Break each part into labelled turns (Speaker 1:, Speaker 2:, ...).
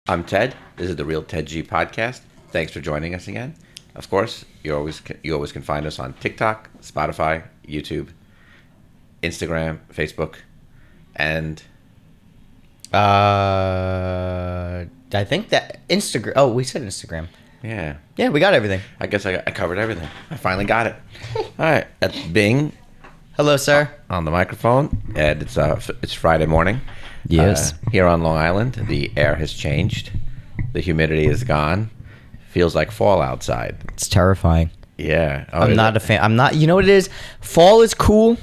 Speaker 1: I'm Ted. This is the Real Ted G podcast. Thanks for joining us again. Of course, you always can find us on TikTok, Spotify, YouTube, Instagram, Facebook, and
Speaker 2: I think that Instagram. Oh, we said Instagram.
Speaker 1: yeah,
Speaker 2: We got everything.
Speaker 1: I guess I covered everything. I finally got it. All right, that's Bing
Speaker 2: Hello, sir.
Speaker 1: on the microphone, and it's Friday morning.
Speaker 2: Yes.
Speaker 1: Here on Long Island, the air has changed. The humidity is gone. Feels like fall outside.
Speaker 2: It's terrifying.
Speaker 1: Yeah. Oh,
Speaker 2: I'm not a fan. I'm not. You know what it is? Fall is cool,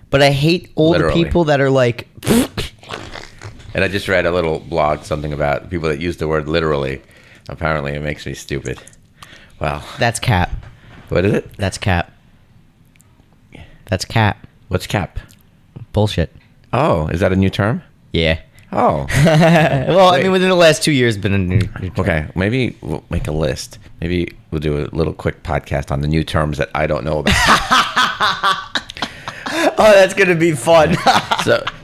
Speaker 2: but I hate all
Speaker 1: Literally.
Speaker 2: the people that are like.
Speaker 1: And I just read a little blog, something about people that use the word literally. Apparently, it makes me stupid. Well,
Speaker 2: That's cap.
Speaker 1: what is it?
Speaker 2: That's cap. That's cap.
Speaker 1: What's cap?
Speaker 2: Bullshit.
Speaker 1: Oh, is that a new term?
Speaker 2: Yeah.
Speaker 1: Oh,
Speaker 2: Well, I
Speaker 1: Wait.
Speaker 2: mean, within the last 2 years, been a new term.
Speaker 1: okay. Maybe we'll make a list. Maybe we'll do a little quick podcast on the new terms that I don't know about.
Speaker 2: Oh, that's gonna be fun.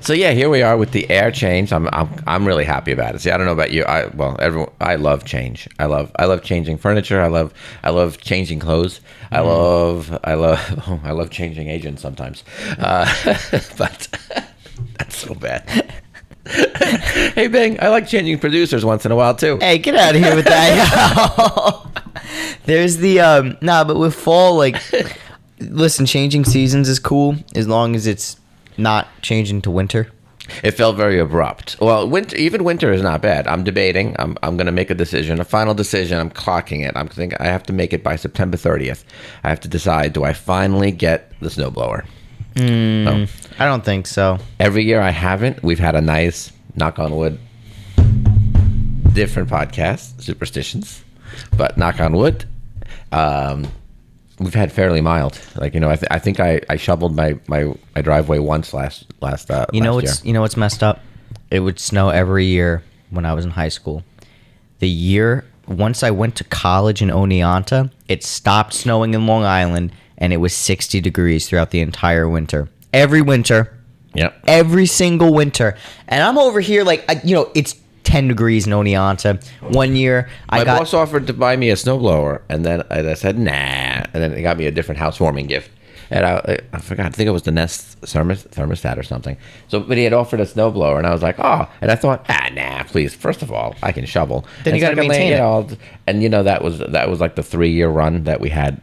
Speaker 1: So yeah, here we are with the air change. I'm really happy about it. See, I don't know about you. I love change. I love changing furniture. I love changing clothes. I love changing agents sometimes. But that's so bad. Hey Bing, I like changing producers once in a while too.
Speaker 2: Hey, get out of here with that. There's the but with fall, like, listen, changing seasons is cool as long as it's not changing to winter.
Speaker 1: It felt very abrupt. Well, winter is not bad. I'm debating. I'm going to make a final decision. I'm clocking it. I have to make it by September 30th. I have to decide, do I finally get the snowblower? No.
Speaker 2: I don't think so.
Speaker 1: Every year I haven't. We've had a nice, knock on wood, different podcast, superstitions, but knock on wood, we've had fairly mild. Like, I think I shoveled my driveway once last
Speaker 2: You know
Speaker 1: year.
Speaker 2: what's messed up? It would snow every year when I was in high school. Once I went to college in Oneonta, it stopped snowing in Long Island, and it was 60 degrees throughout the entire winter. Every winter.
Speaker 1: Yep.
Speaker 2: Every single winter. And I'm over here like, it's 10 degrees in Oneonta. One year,
Speaker 1: My boss offered to buy me a snowblower, and then I said, nah. And then he got me a different housewarming gift. And I forgot, I think it was the Nest thermostat or something. But he had offered a snowblower, and I was like, oh. And I thought, nah, please. First of all, I can shovel.
Speaker 2: Then you got to
Speaker 1: secondly,
Speaker 2: maintain it.
Speaker 1: And that was like the 3-year run that we had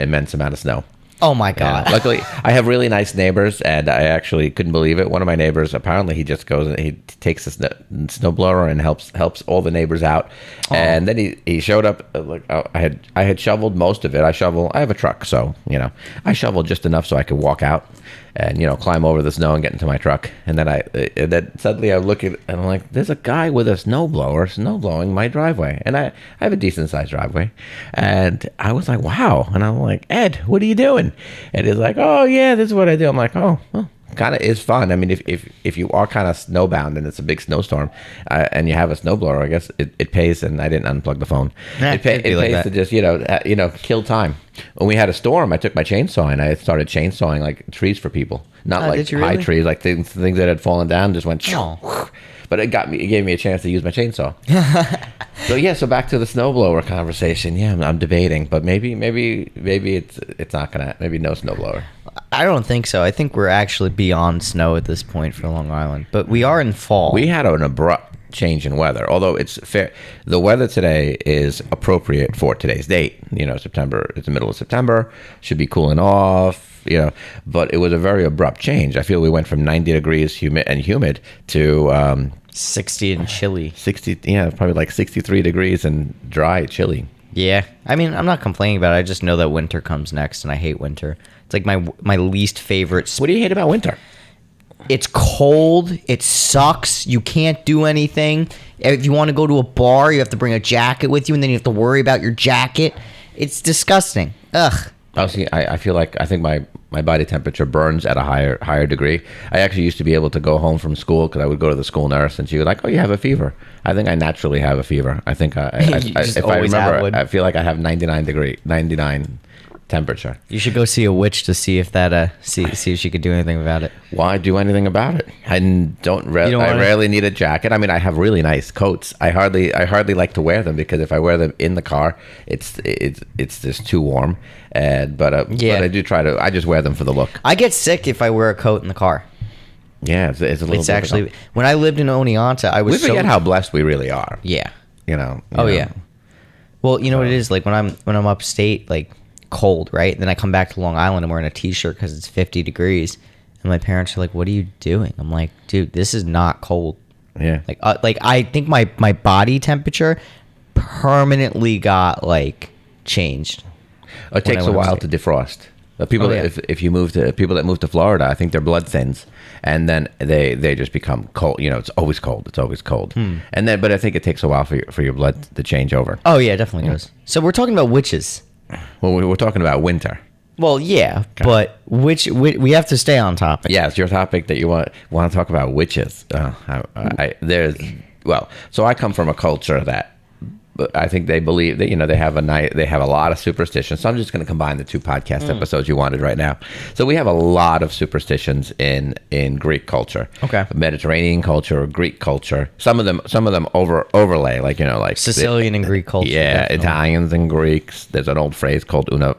Speaker 1: immense amount of snow.
Speaker 2: Oh, my God.
Speaker 1: Luckily, I have really nice neighbors, and I actually couldn't believe it. One of my neighbors, apparently, he just goes and he takes a snowblower and helps all the neighbors out. Oh. And then he showed up. I had shoveled most of it. I have a truck, so I shoveled just enough so I could walk out and climb over the snow and get into my truck. And then suddenly I look at and I'm like, there's a guy with a snowblower snowblowing my driveway, and I have a decent sized driveway, and I was like, wow. And I'm like, Ed, what are you doing? And he's like, oh yeah, this is what I do. I'm like, oh, well, kind of is fun. I mean, if you are kind of snowbound and it's a big snowstorm, and you have a snowblower, I guess it pays. And I didn't unplug the phone. It pays to just kill time. When we had a storm, I took my chainsaw and I started chainsawing like trees for people, not like high
Speaker 2: really?
Speaker 1: trees, like things that had fallen down just went.
Speaker 2: Oh.
Speaker 1: But it gave me a chance to use my chainsaw. So back to the snowblower conversation. Yeah, I'm debating, but maybe it's not gonna. Maybe no snowblower.
Speaker 2: I don't think so. I think we're actually beyond snow at this point for Long Island. But we are in fall.
Speaker 1: We had an abrupt change in weather, although it's fair. The weather today is appropriate for today's date. September. It's the middle of September. Should be cooling off. But it was a very abrupt change. I feel we went from 90 degrees humid to
Speaker 2: 60 and chilly.
Speaker 1: 60. Yeah, probably like 63 degrees and dry, chilly.
Speaker 2: Yeah. I mean, I'm not complaining about it. I just know that winter comes next, and I hate winter. It's like my least favorite.
Speaker 1: What do you hate about winter?
Speaker 2: It's cold. It sucks. You can't do anything. If you want to go to a bar, you have to bring a jacket with you, and then you have to worry about your jacket. It's disgusting. Ugh.
Speaker 1: Oh, see, I think my body temperature burns at a higher degree. I actually used to be able to go home from school because I would go to the school nurse and she was like, "Oh, you have a fever." I think I naturally have a fever. I think if I remember, I feel like I have 99 temperature.
Speaker 2: You should go see a witch to see if that see if she could do anything about it.
Speaker 1: Why do anything about it? I don't.
Speaker 2: don't
Speaker 1: I
Speaker 2: wanna-
Speaker 1: rarely need a jacket. I mean, I have really nice coats. I hardly like to wear them because if I wear them in the car, it's just too warm. But I do try to. I just wear them for the look.
Speaker 2: I get sick if I wear a coat in the car.
Speaker 1: Yeah, it's a little.
Speaker 2: It's actually when I lived in Oneonta, I was
Speaker 1: we forget how blessed we really are.
Speaker 2: yeah.
Speaker 1: You know.
Speaker 2: Yeah. Well, you know what it is like when I'm upstate, like cold, right? Then I come back to Long Island and wearing a t-shirt because it's 50 degrees, and my parents are like, "What are you doing?" I'm like, "Dude, this is not cold."
Speaker 1: Yeah.
Speaker 2: Like I think my body temperature permanently got like changed.
Speaker 1: It takes a while to defrost. People if you move to people that move to Florida, I think their blood thins, and then they just become cold. You know, it's always cold. It's always cold. And then, but I think it takes a while for your blood to change over.
Speaker 2: Oh yeah, it definitely does. So we're talking about witches.
Speaker 1: Well, we're talking about winter.
Speaker 2: Well, yeah, but we have to stay on topic.
Speaker 1: Yeah, it's your topic that you want to talk about witches. So I come from a culture that. But I think they believe that they have a lot of superstitions. So I'm just going to combine the two podcast episodes you wanted right now. So we have a lot of superstitions in Greek culture, Mediterranean culture, Greek culture. Some of them overlay, like
Speaker 2: Sicilian and Greek culture.
Speaker 1: Yeah,
Speaker 2: definitely.
Speaker 1: Italians and Greeks. There's an old phrase called una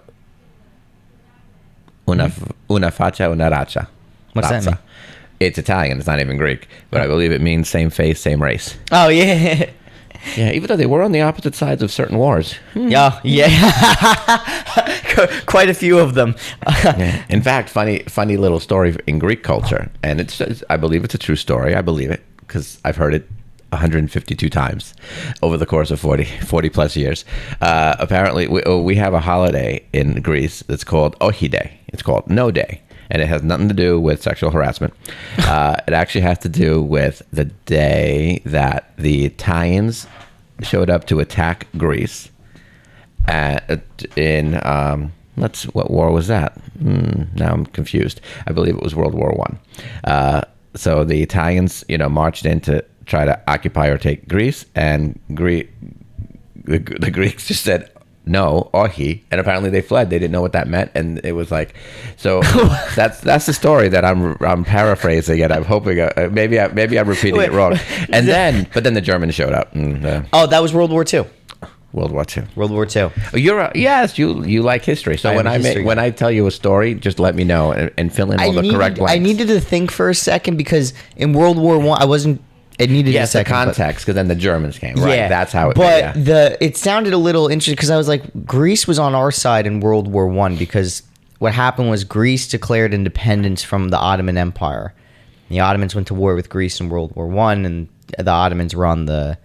Speaker 1: faccia, una razza.
Speaker 2: What's that mean?
Speaker 1: It's Italian. It's not even Greek, but I believe it means same face, same race.
Speaker 2: Oh yeah.
Speaker 1: Yeah, even though they were on the opposite sides of certain wars.
Speaker 2: Yeah. Quite a few of them.
Speaker 1: Yeah. In fact, funny little story in Greek culture, and I believe it's a true story. I believe it because I've heard it 152 times over the course of 40 plus years. Apparently, we have a holiday in Greece that's called Ohi Day. It's called No Day. And it has nothing to do with sexual harassment. It actually has to do with the day that the Italians showed up to attack Greece. What war was that? Now I'm confused. I believe it was World War I. So the Italians, marched in to try to occupy or take Greece, and the Greeks just said, no, ohi, and apparently they fled. They didn't know what that meant, and it was like, so that's the story that I'm paraphrasing, and I'm hoping maybe I'm repeating it wrong. And but then the Germans showed up.
Speaker 2: Oh, that was World War II.
Speaker 1: World War II.
Speaker 2: World War II.
Speaker 1: Yes, you like history. So when I tell you a story, just let me know and fill in all the correct blanks.
Speaker 2: I needed to think for a second because in World War I, it needed a second.
Speaker 1: Context, because then the Germans came, right?
Speaker 2: Yeah,
Speaker 1: that's how it.
Speaker 2: But it sounded a little interesting because I was like, Greece was on our side in World War I because what happened was Greece declared independence from the Ottoman Empire. The Ottomans went to war with Greece in World War I, and the Ottomans were on the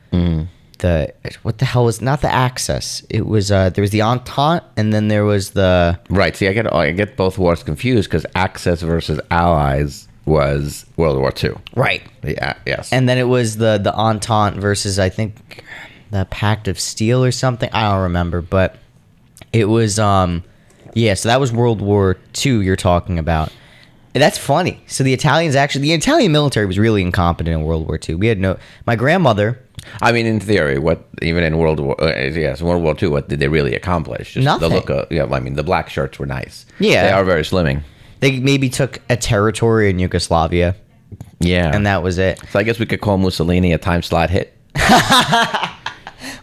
Speaker 2: what the hell was not the Axis? It was there was the Entente, and then there was the
Speaker 1: right. See, I get both wars confused because Axis versus Allies was World War II. Right. Yeah, yes.
Speaker 2: And then it was the Entente versus, I think, the Pact of Steel or something. I don't remember, but it was, so that was World War II you're talking about. And that's funny. So the Italian military was really incompetent in World War II. We had my grandmother.
Speaker 1: I mean, in theory, even in World War II, what did they really accomplish? Just
Speaker 2: nothing.
Speaker 1: The look of, the black shirts were nice.
Speaker 2: Yeah.
Speaker 1: They are very slimming.
Speaker 2: They maybe took a territory in Yugoslavia.
Speaker 1: Yeah.
Speaker 2: And that was it.
Speaker 1: So I guess we could call Mussolini a time slot hit.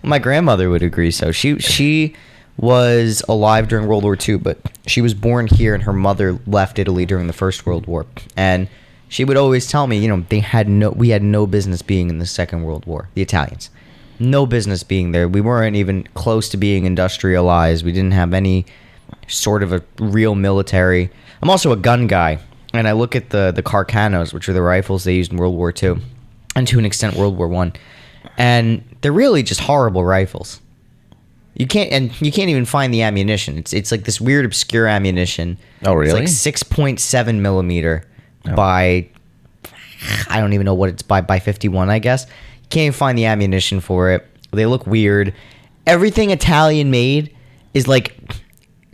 Speaker 2: My grandmother would agree so. She was alive during World War II, but she was born here and her mother left Italy during the First World War. And she would always tell me, we had no business being in the Second World War, the Italians. No business being there. We weren't even close to being industrialized. We didn't have any sort of a real military. I'm also a gun guy, and I look at the Carcanos, which are the rifles they used in World War II, and to an extent World War I, and they're really just horrible rifles. You can't even find the ammunition. It's like this weird obscure ammunition.
Speaker 1: Oh, really?
Speaker 2: It's like 6.7 millimeter by I don't even know what it's by 51, I guess. You can't even find the ammunition for it. They look weird. Everything Italian made is like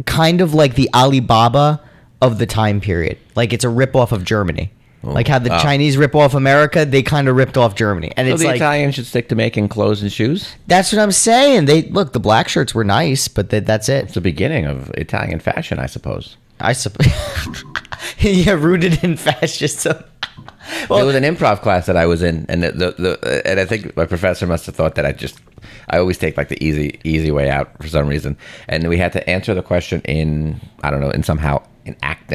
Speaker 2: kind of like the Alibaba of the time period. Like it's a ripoff of Germany. Like how the Chinese rip off America, they kind of ripped off Germany. And
Speaker 1: So
Speaker 2: it's
Speaker 1: the
Speaker 2: like,
Speaker 1: Italians should stick to making clothes and shoes.
Speaker 2: that's what I'm saying. The black shirts were nice, but that's it.
Speaker 1: It's the beginning of Italian fashion, I suppose.
Speaker 2: I suppose. Yeah, rooted in fascism.
Speaker 1: It was an improv class that I was in, and and I think my professor must have thought that I always take like the easy way out for some reason, and we had to answer the question in, I don't know, in somehow enact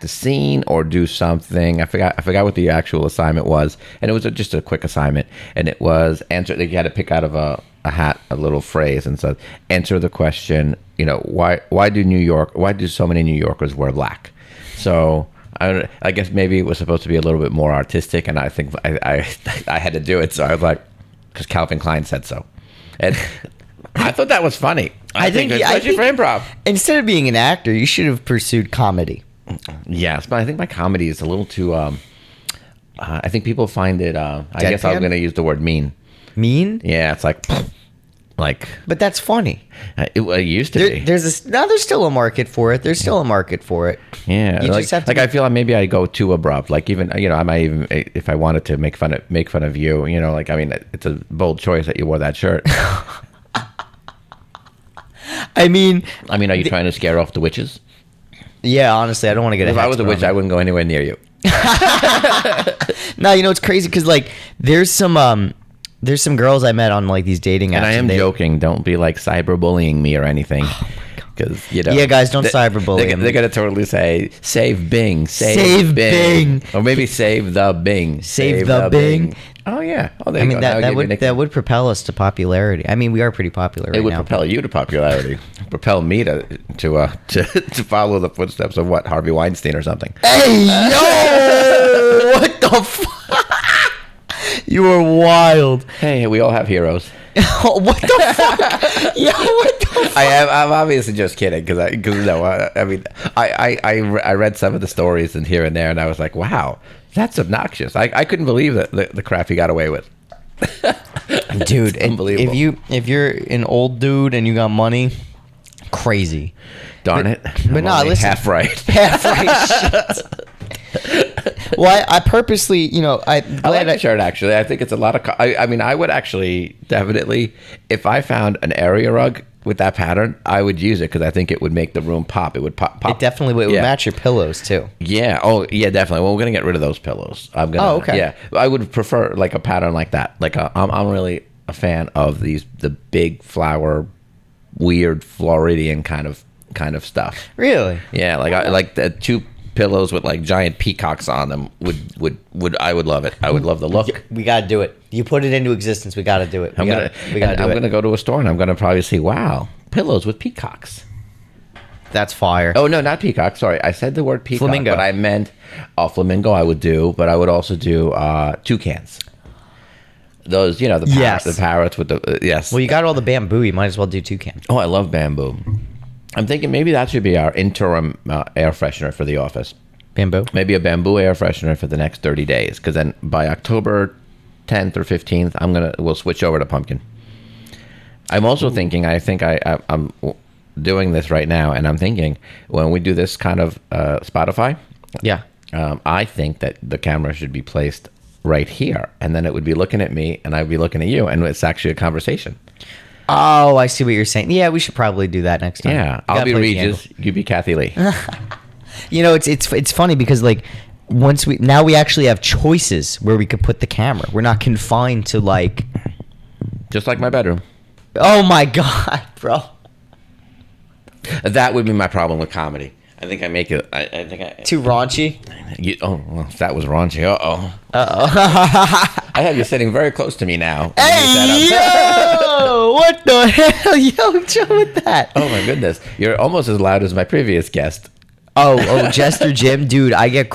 Speaker 1: a scene or do something. I forgot what the actual assignment was, and it was just a quick assignment, and it was answer. You had to pick out of a hat a little phrase and said, answer the question. Why do so many New Yorkers wear black? So I guess maybe it was supposed to be a little bit more artistic, and I think I had to do it. So I was like, because Calvin Klein said so, and I thought that was funny. I think especially for improv.
Speaker 2: Instead of being an actor, you should have pursued comedy.
Speaker 1: Yes, but I think my comedy is a little too. I think people find it. I guess I'm going to use the word mean.
Speaker 2: Mean?
Speaker 1: Yeah, it's like.
Speaker 2: But that's funny.
Speaker 1: It used to be.
Speaker 2: There's still a market for it. There's still a market for it.
Speaker 1: Yeah,
Speaker 2: You just have to
Speaker 1: I feel like maybe I go too abrupt. Like even I might even, if I wanted to make fun of you. It's a bold choice that you wore that shirt.
Speaker 2: I mean,
Speaker 1: are you trying to scare off the witches?
Speaker 2: Yeah, honestly, I don't want to get.
Speaker 1: If I was a witch, I wouldn't go anywhere near you.
Speaker 2: No, it's crazy because like there's some girls I met on like these dating apps.
Speaker 1: And I am joking. Don't be like cyberbullying me or anything. Because
Speaker 2: yeah, guys, don't cyberbully.
Speaker 1: They're gonna totally say save Bing, save Bing, or maybe save the Bing,
Speaker 2: save the Bing.
Speaker 1: Oh yeah. Oh, there you go.
Speaker 2: That would propel us to popularity. I mean, we are pretty popular right now.
Speaker 1: It would propel you to popularity. Propel me to follow the footsteps of what, Harvey Weinstein or something.
Speaker 2: Hey yo! What the fuck? You are wild.
Speaker 1: Hey, we all have heroes.
Speaker 2: What the fuck? Yeah, what the fuck?
Speaker 1: I'm obviously just kidding because I read some of the stories and here and there, and I was like, wow, that's obnoxious. I couldn't believe the crap he got away with.
Speaker 2: Dude,
Speaker 1: unbelievable.
Speaker 2: If you're an old dude and you got money, crazy.
Speaker 1: Darn it.
Speaker 2: But no, listen.
Speaker 1: Half right.
Speaker 2: Half right. Well, I purposely, I
Speaker 1: like the shirt, actually. I think it's a lot of... I would actually definitely... If I found an area rug with that pattern, I would use it because I think it would make the room pop. It would pop.
Speaker 2: It definitely would. It would match your pillows, too.
Speaker 1: Yeah. Oh, yeah, definitely. Well, we're going to get rid of those pillows. Oh,
Speaker 2: okay.
Speaker 1: Yeah. I would prefer like a pattern like that. Like I'm really a fan of the big flower, weird Floridian kind of stuff.
Speaker 2: Really?
Speaker 1: Yeah. I like the two pillows with like giant peacocks on them I would love it. I would love the look.
Speaker 2: We gotta do it. You put it into existence. We gotta do it. I'm gonna
Speaker 1: go to a store and I'm gonna probably see, wow, pillows with peacocks.
Speaker 2: That's fire.
Speaker 1: Oh no, not peacock. Sorry, I said the word peacock,
Speaker 2: flamingo.
Speaker 1: But I meant flamingo. I would do, but I would also do toucans. Those, the parrots with the yes.
Speaker 2: Well, you got all the bamboo. You might as well do toucan.
Speaker 1: Oh, I love bamboo. I'm thinking maybe that should be our interim air freshener for the office.
Speaker 2: Bamboo?
Speaker 1: Maybe a bamboo air freshener for the next 30 days. Because then by October 10th or 15th, we'll switch over to pumpkin. I'm also thinking, I'm doing this right now, and I'm thinking when we do this kind of Spotify,
Speaker 2: yeah,
Speaker 1: I think that the camera should be placed right here. And then it would be looking at me, and I'd be looking at you, and it's actually a conversation.
Speaker 2: Oh, I see what you're saying. Yeah, we should probably do that next time.
Speaker 1: Yeah, I'll be Regis. You be Kathy Lee.
Speaker 2: It's funny because like now we actually have choices where we could put the camera. We're not confined to like
Speaker 1: just like my bedroom.
Speaker 2: Oh my god, bro.
Speaker 1: That would be my problem with comedy. I think I make it. I think
Speaker 2: too raunchy.
Speaker 1: Well, that was raunchy. Uh-oh. I have you sitting very close to me now.
Speaker 2: Hey, yo! What the hell? Yo, chill with that.
Speaker 1: Oh, my goodness. You're almost as loud as my previous guest.
Speaker 2: Oh, Jester Jim? Dude, I get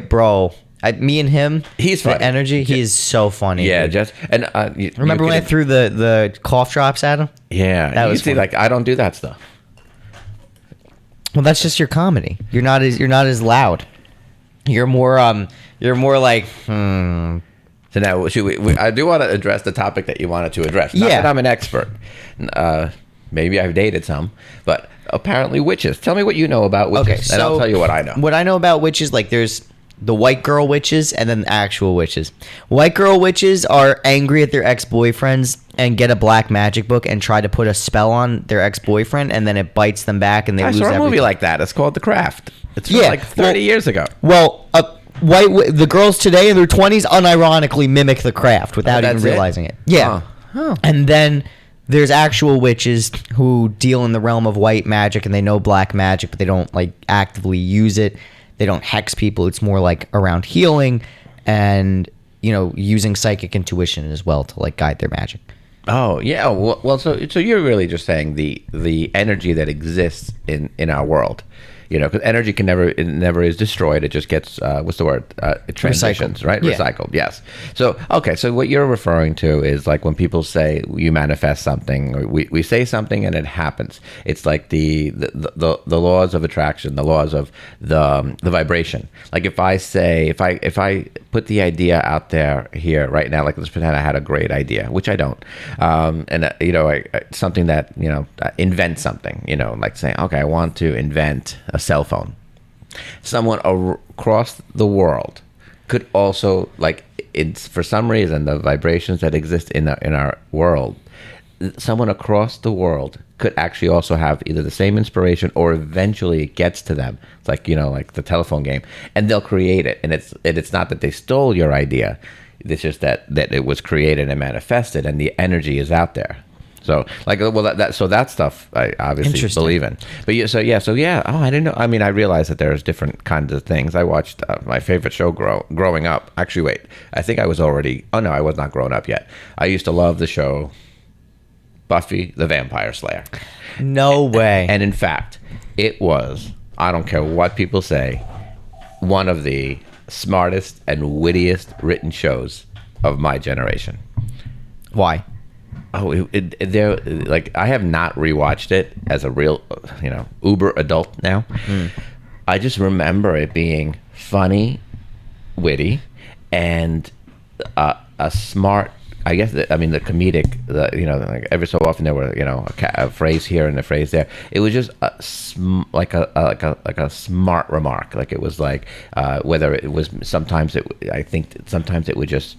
Speaker 2: bro. Me and him,
Speaker 1: he's funny.
Speaker 2: The energy, he is so funny.
Speaker 1: Yeah,
Speaker 2: dude.
Speaker 1: Remember
Speaker 2: when I threw the cough drops at him?
Speaker 1: Yeah.
Speaker 2: That was funny.
Speaker 1: Like, I don't do that stuff.
Speaker 2: Well, that's just your comedy. You're not as loud. You're more like. So
Speaker 1: now, I do want to address the topic that you wanted to address. Not that I'm an expert. Maybe I've dated some, but apparently witches. Tell me what you know about witches, and I'll tell you what I know.
Speaker 2: What I know about witches, like there's the white girl witches and then the actual witches. White girl witches are angry at their ex-boyfriends and get a black magic book and try to put a spell on their ex-boyfriend, and then it bites them back and they
Speaker 1: I
Speaker 2: lose
Speaker 1: saw a
Speaker 2: everything.
Speaker 1: movie like that. It's called The Craft. It's from
Speaker 2: Yeah,
Speaker 1: like 30 years ago.
Speaker 2: Well, the girls today in their 20s unironically mimic the craft without even
Speaker 1: that's it?
Speaker 2: realizing it. Yeah.
Speaker 1: Huh.
Speaker 2: And then there's actual witches who deal in the realm of white magic, and they know black magic, but they don't like actively use it. They don't hex people. It's more like around healing and, you know, using psychic intuition as well to like guide their magic.
Speaker 1: Oh yeah. Well, so you're really just saying the energy that exists in our world, you know, because energy never is destroyed. It just gets what's the word? It transitions, right?
Speaker 2: Yeah.
Speaker 1: Recycled. Yes. So okay. So what you're referring to is like when people say you manifest something, or we say something and it happens. It's like the laws of attraction, the laws of the vibration. Like if I put the idea out there here right now, like let's pretend I had a great idea, which I don't, and you know, something that, you know, invent something, you know, like saying, okay, I want to invent a cell phone. Someone across the world could also, like, it's for some reason the vibrations that exist in our world, someone across the world could actually also have either the same inspiration or eventually it gets to them. It's like, you know, like the telephone game, and they'll create it. And it's not that they stole your idea. It's just that it was created and manifested, and the energy is out there. So like, well, that stuff I obviously believe in. But yeah, so yeah. Oh, I didn't know. I mean, I realized that there's different kinds of things. I watched my favorite show growing up. Actually, wait, I think I was already. Oh no, I was not grown up yet. I used to love the show Buffy the Vampire Slayer.
Speaker 2: No way.
Speaker 1: And in fact, it was, I don't care what people say, one of the smartest and wittiest written shows of my generation.
Speaker 2: Why?
Speaker 1: Oh, there, like, I have not rewatched it as a real, you know, uber adult now. I just remember it being funny, witty, and a smart. I guess the comedic. You know, like every so often there were, you know, a phrase here and a phrase there. It was just like a smart remark. Like it was like whether it was sometimes I think sometimes it would just.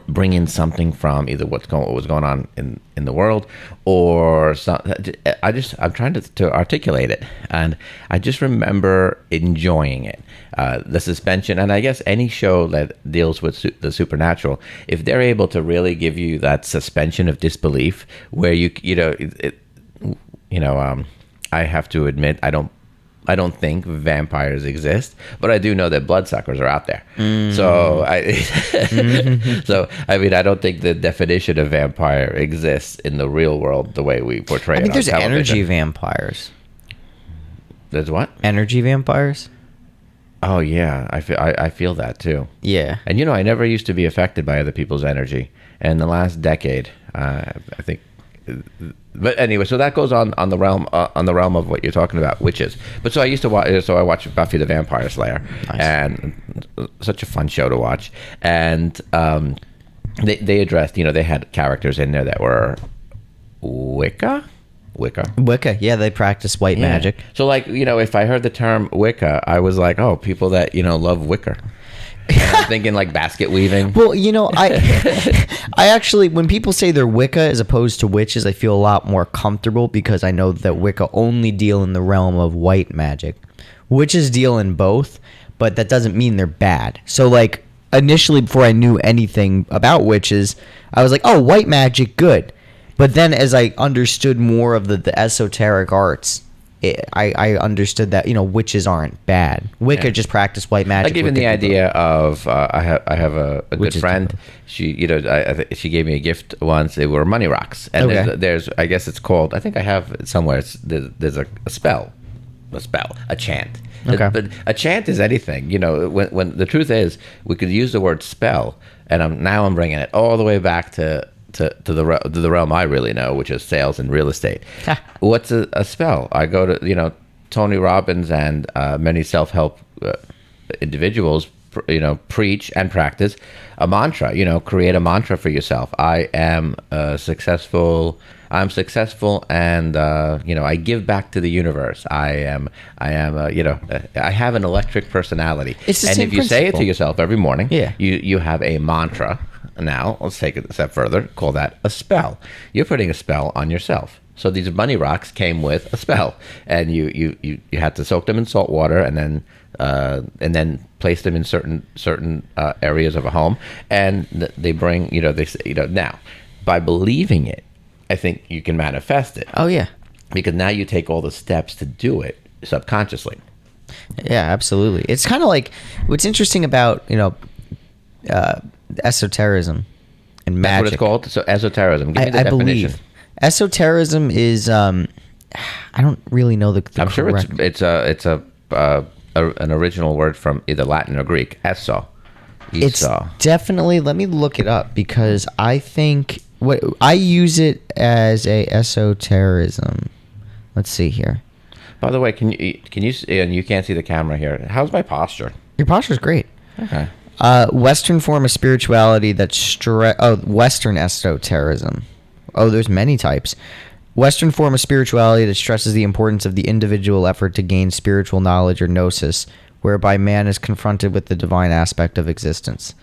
Speaker 1: Bring in something from either what was going on in the world, or some, I'm trying to articulate it, and I just remember enjoying it. The suspension, and I guess any show that deals with the supernatural, if they're able to really give you that suspension of disbelief, where I have to admit I don't think vampires exist, but I do know that bloodsuckers are out there. So I mean, I don't think the definition of vampire exists in the real world the way we portray it.
Speaker 2: I think there's
Speaker 1: television.
Speaker 2: energy vampires.
Speaker 1: There's what?
Speaker 2: Energy vampires?
Speaker 1: Oh yeah, I feel that too.
Speaker 2: Yeah.
Speaker 1: And you know, I never used to be affected by other people's energy. And in the last decade, I think. But anyway, so that goes on the realm of what you're talking about, witches. But so I used to watch. So I watched Buffy the Vampire Slayer, nice. And such a fun show to watch. And they addressed, you know, they had characters in there that were Wicca.
Speaker 2: Yeah, they practice white magic.
Speaker 1: So like, you know, if I heard the term Wicca, I was like, oh, people that, you know, love wicker. And I'm thinking like basket weaving.
Speaker 2: Well, you know, I actually, when people say they're Wicca as opposed to witches, I feel a lot more comfortable because I know that Wicca only deal in the realm of white magic. Witches deal in both, but that doesn't mean they're bad. So like initially, before I knew anything about witches, I was like, oh, white magic, good. But then as I understood more of the esoteric arts, I understood that, you know, witches aren't bad. Wicca just practice white magic.
Speaker 1: Like even the idea of I have a good friend. She, you know, she gave me a gift once. They were money rocks, and there's I guess it's called. I think I have it somewhere. There's a spell, a chant.
Speaker 2: Okay.
Speaker 1: But a chant is anything. You know, when the truth is, we could use the word spell, and I'm bringing it all the way back to the realm I really know, which is sales and real estate. What's a spell? I go to, you know, Tony Robbins and many self-help individuals, you know, preach and practice a mantra. You know, create a mantra for yourself. I am a successful I'm successful, and I give back to the universe. I have an electric personality.
Speaker 2: It's the
Speaker 1: and
Speaker 2: same
Speaker 1: if you say it
Speaker 2: principle.
Speaker 1: to yourself every morning,
Speaker 2: Yeah.
Speaker 1: you have a mantra. Now let's take it a step further. Call that a spell. You're putting a spell on yourself. So these bunny rocks came with a spell, and you had to soak them in salt water, and then place them in certain areas of a home, and they bring they say now by believing it, I think you can manifest it.
Speaker 2: Oh yeah.
Speaker 1: Because now you take all the steps to do it subconsciously.
Speaker 2: Yeah, absolutely. It's kind of like what's interesting about esotericism and magic.
Speaker 1: That's what it's called. So esotericism. Give me the
Speaker 2: I
Speaker 1: definition.
Speaker 2: believe esotericism is. I don't really know the
Speaker 1: I'm sure
Speaker 2: correct-
Speaker 1: it's an original word from either Latin or Greek. Eso.
Speaker 2: It's
Speaker 1: Eso.
Speaker 2: definitely. Let me look it up because I think what I use it as a esotericism. Let's see here.
Speaker 1: By the way, can you see, and you can't see the camera here. How's my posture?
Speaker 2: Your posture's great.
Speaker 1: Okay.
Speaker 2: Western form of spirituality Western esotericism. Oh, there's many types. Western form of spirituality that stresses the importance of the individual effort to gain spiritual knowledge or gnosis, whereby man is confronted with the divine aspect of existence.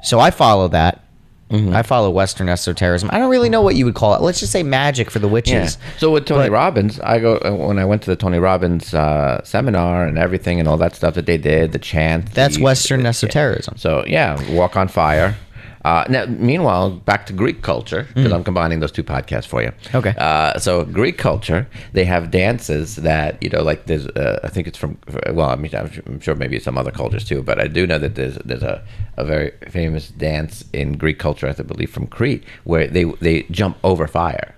Speaker 2: So I follow that.
Speaker 1: Mm-hmm.
Speaker 2: I follow Western esotericism. I don't really know what you would call it. Let's just say magic for the witches.
Speaker 1: Yeah. So with Tony Robbins, when I went to the Tony Robbins seminar and everything and all that stuff that they did, the chant.
Speaker 2: That's Western esotericism.
Speaker 1: So yeah, walk on fire. Now, meanwhile, back to Greek culture, because I'm combining those two podcasts for you.
Speaker 2: Okay.
Speaker 1: So Greek culture, they have dances that, like there's, I think it's from, well, I mean, I'm sure maybe some other cultures too, but I do know that there's a very famous dance in Greek culture, I believe from Crete, where they jump over fire.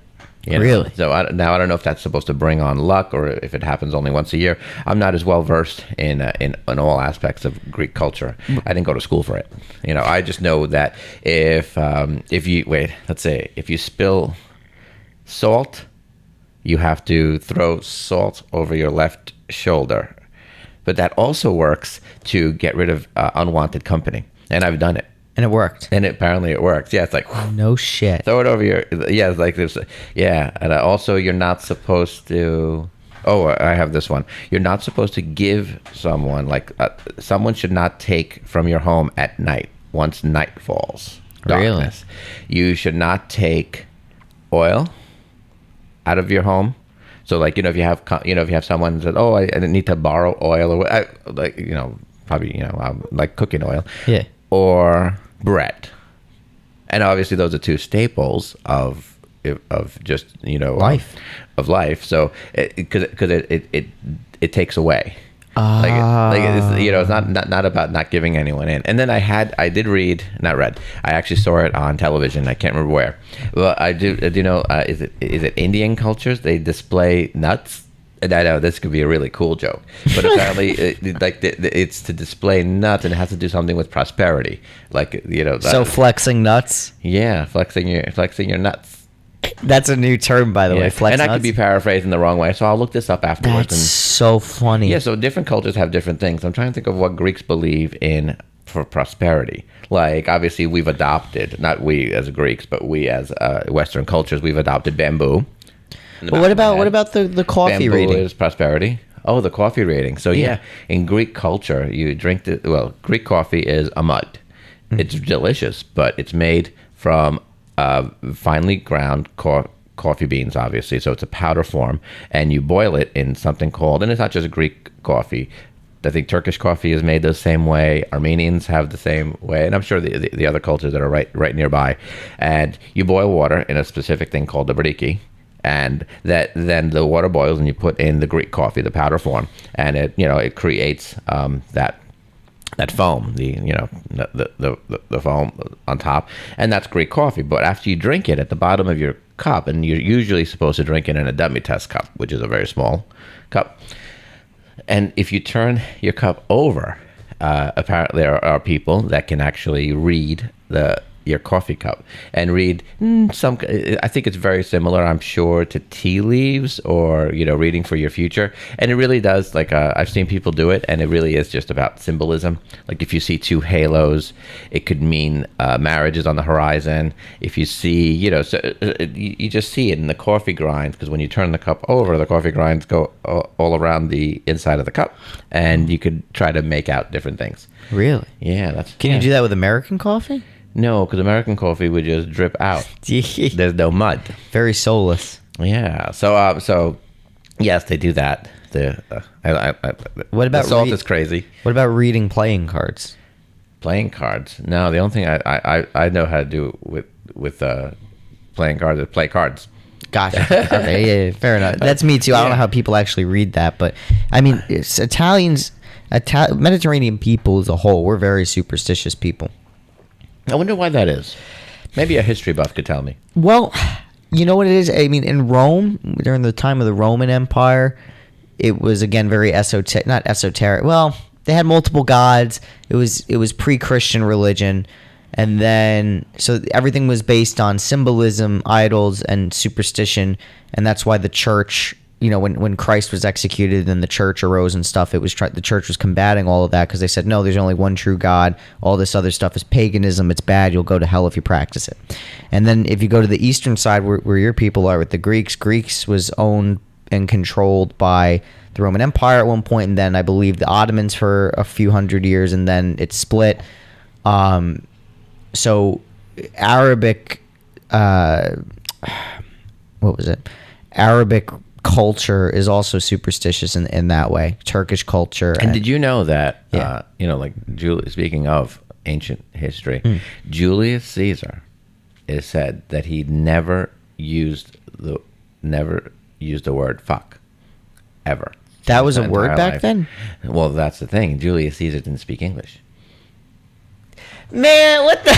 Speaker 2: Really?
Speaker 1: So I don't know if that's supposed to bring on luck or if it happens only once a year. I'm not as well versed in all aspects of Greek culture. I didn't go to school for it. I just know that if you spill salt, you have to throw salt over your left shoulder. But that also works to get rid of unwanted company, and I've done it.
Speaker 2: And it worked.
Speaker 1: And apparently it works. Yeah, it's like
Speaker 2: No shit.
Speaker 1: throw it over your. Yeah, it's like there's. Yeah, and also you're not supposed to. Oh, I have this one. You're not supposed to give someone someone should not take from your home at night once night falls. Darkness. Really? You should not take oil out of your home. So if you have someone that I need to borrow oil or probably like cooking oil.
Speaker 2: Yeah.
Speaker 1: Or bread, and obviously those are two staples of just
Speaker 2: life
Speaker 1: of life. So because it takes away. It's not about not giving anyone in. And then I actually saw it on television. I can't remember where. Well, I do know. Is it Indian cultures? They display nuts. And I know this could be a really cool joke, but apparently, it's to display nuts, and it has to do something with prosperity,
Speaker 2: So flexing nuts.
Speaker 1: Yeah, flexing your nuts.
Speaker 2: That's a new term, by the way. Flex
Speaker 1: and
Speaker 2: nuts.
Speaker 1: I could be paraphrasing the wrong way, so I'll look this up afterwards.
Speaker 2: That's so funny.
Speaker 1: Yeah, so different cultures have different things. I'm trying to think of what Greeks believe in for prosperity. Like, obviously, we've adopted, not we as Greeks, but we as Western cultures, we've adopted bamboo.
Speaker 2: But what about the coffee
Speaker 1: Bamboo
Speaker 2: rating?
Speaker 1: is prosperity. Oh, the coffee rating. So yeah, in Greek culture, you drink Greek coffee is a mud. It's delicious, but it's made from finely ground coffee beans, obviously. So it's a powder form, and you boil it in something called, and it's not just Greek coffee. I think Turkish coffee is made the same way. Armenians have the same way, and I'm sure the other cultures that are right nearby. And you boil water in a specific thing called the briki. And then the water boils, and you put in the Greek coffee, the powder form, and it creates that foam, the foam on top, and that's Greek coffee. But after you drink it, at the bottom of your cup, and you're usually supposed to drink it in a demi-tasse cup, which is a very small cup. And if you turn your cup over, apparently there are people that can actually read your coffee cup and read some. I think it's very similar, I'm sure, to tea leaves or reading for your future. And it really does. Like I've seen people do it, and it really is just about symbolism. Like if you see two halos, it could mean marriage is on the horizon. If you see, you just see it in the coffee grinds, because when you turn the cup over, the coffee grinds go all around the inside of the cup, and you could try to make out different things.
Speaker 2: Really?
Speaker 1: Yeah,
Speaker 2: Can you do that with American coffee?
Speaker 1: No, because American coffee would just drip out. There's no mud.
Speaker 2: Very soulless.
Speaker 1: Yeah. So yes, they do that.
Speaker 2: What about
Speaker 1: the salt is crazy.
Speaker 2: What about reading playing cards?
Speaker 1: Playing cards? No, the only thing I know how to do with playing cards is play cards.
Speaker 2: Gotcha. Okay, yeah, fair enough. That's me too. I don't know how people actually read that, but I mean, it's Mediterranean people as a whole, we're very superstitious people.
Speaker 1: I wonder why that is. Maybe a history buff could tell me.
Speaker 2: Well, you know what it is? I mean, in Rome, during the time of the Roman Empire, it was, again, very esoteric. Not esoteric. Well, they had multiple gods. It was pre-Christian religion. And then, so everything was based on symbolism, idols, and superstition. And that's why the church, when Christ was executed and the church arose and stuff, the church was combating all of that, because they said, no, there's only one true God. All this other stuff is paganism. It's bad. You'll go to hell if you practice it. And then if you go to the eastern side where your people are with the Greeks was owned and controlled by the Roman Empire at one point, and then I believe the Ottomans for a few hundred years, and then it split. So Arabic, what was it? Arabic culture is also superstitious in that way. Turkish culture.
Speaker 1: And did you know that, speaking of ancient history, Julius Caesar, is said that he never used the word fuck, ever.
Speaker 2: That was a word back then?
Speaker 1: Well, that's the thing. Julius Caesar didn't speak English.
Speaker 2: Man, what the?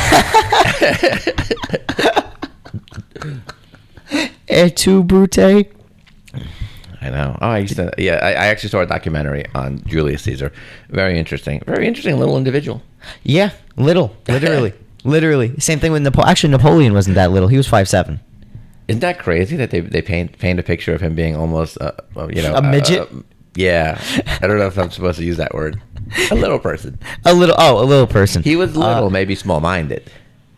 Speaker 2: Et tu, Brute?
Speaker 1: I know. Oh, I actually saw a documentary on Julius Caesar. Very interesting little individual.
Speaker 2: Yeah, literally. Same thing with Napoleon. Actually, Napoleon wasn't that little. He was 5'7".
Speaker 1: Isn't that crazy that they paint a picture of him being almost,
Speaker 2: a midget?
Speaker 1: Yeah. I don't know if I'm supposed to use that word. A little person.
Speaker 2: A little person.
Speaker 1: He was little, maybe small-minded.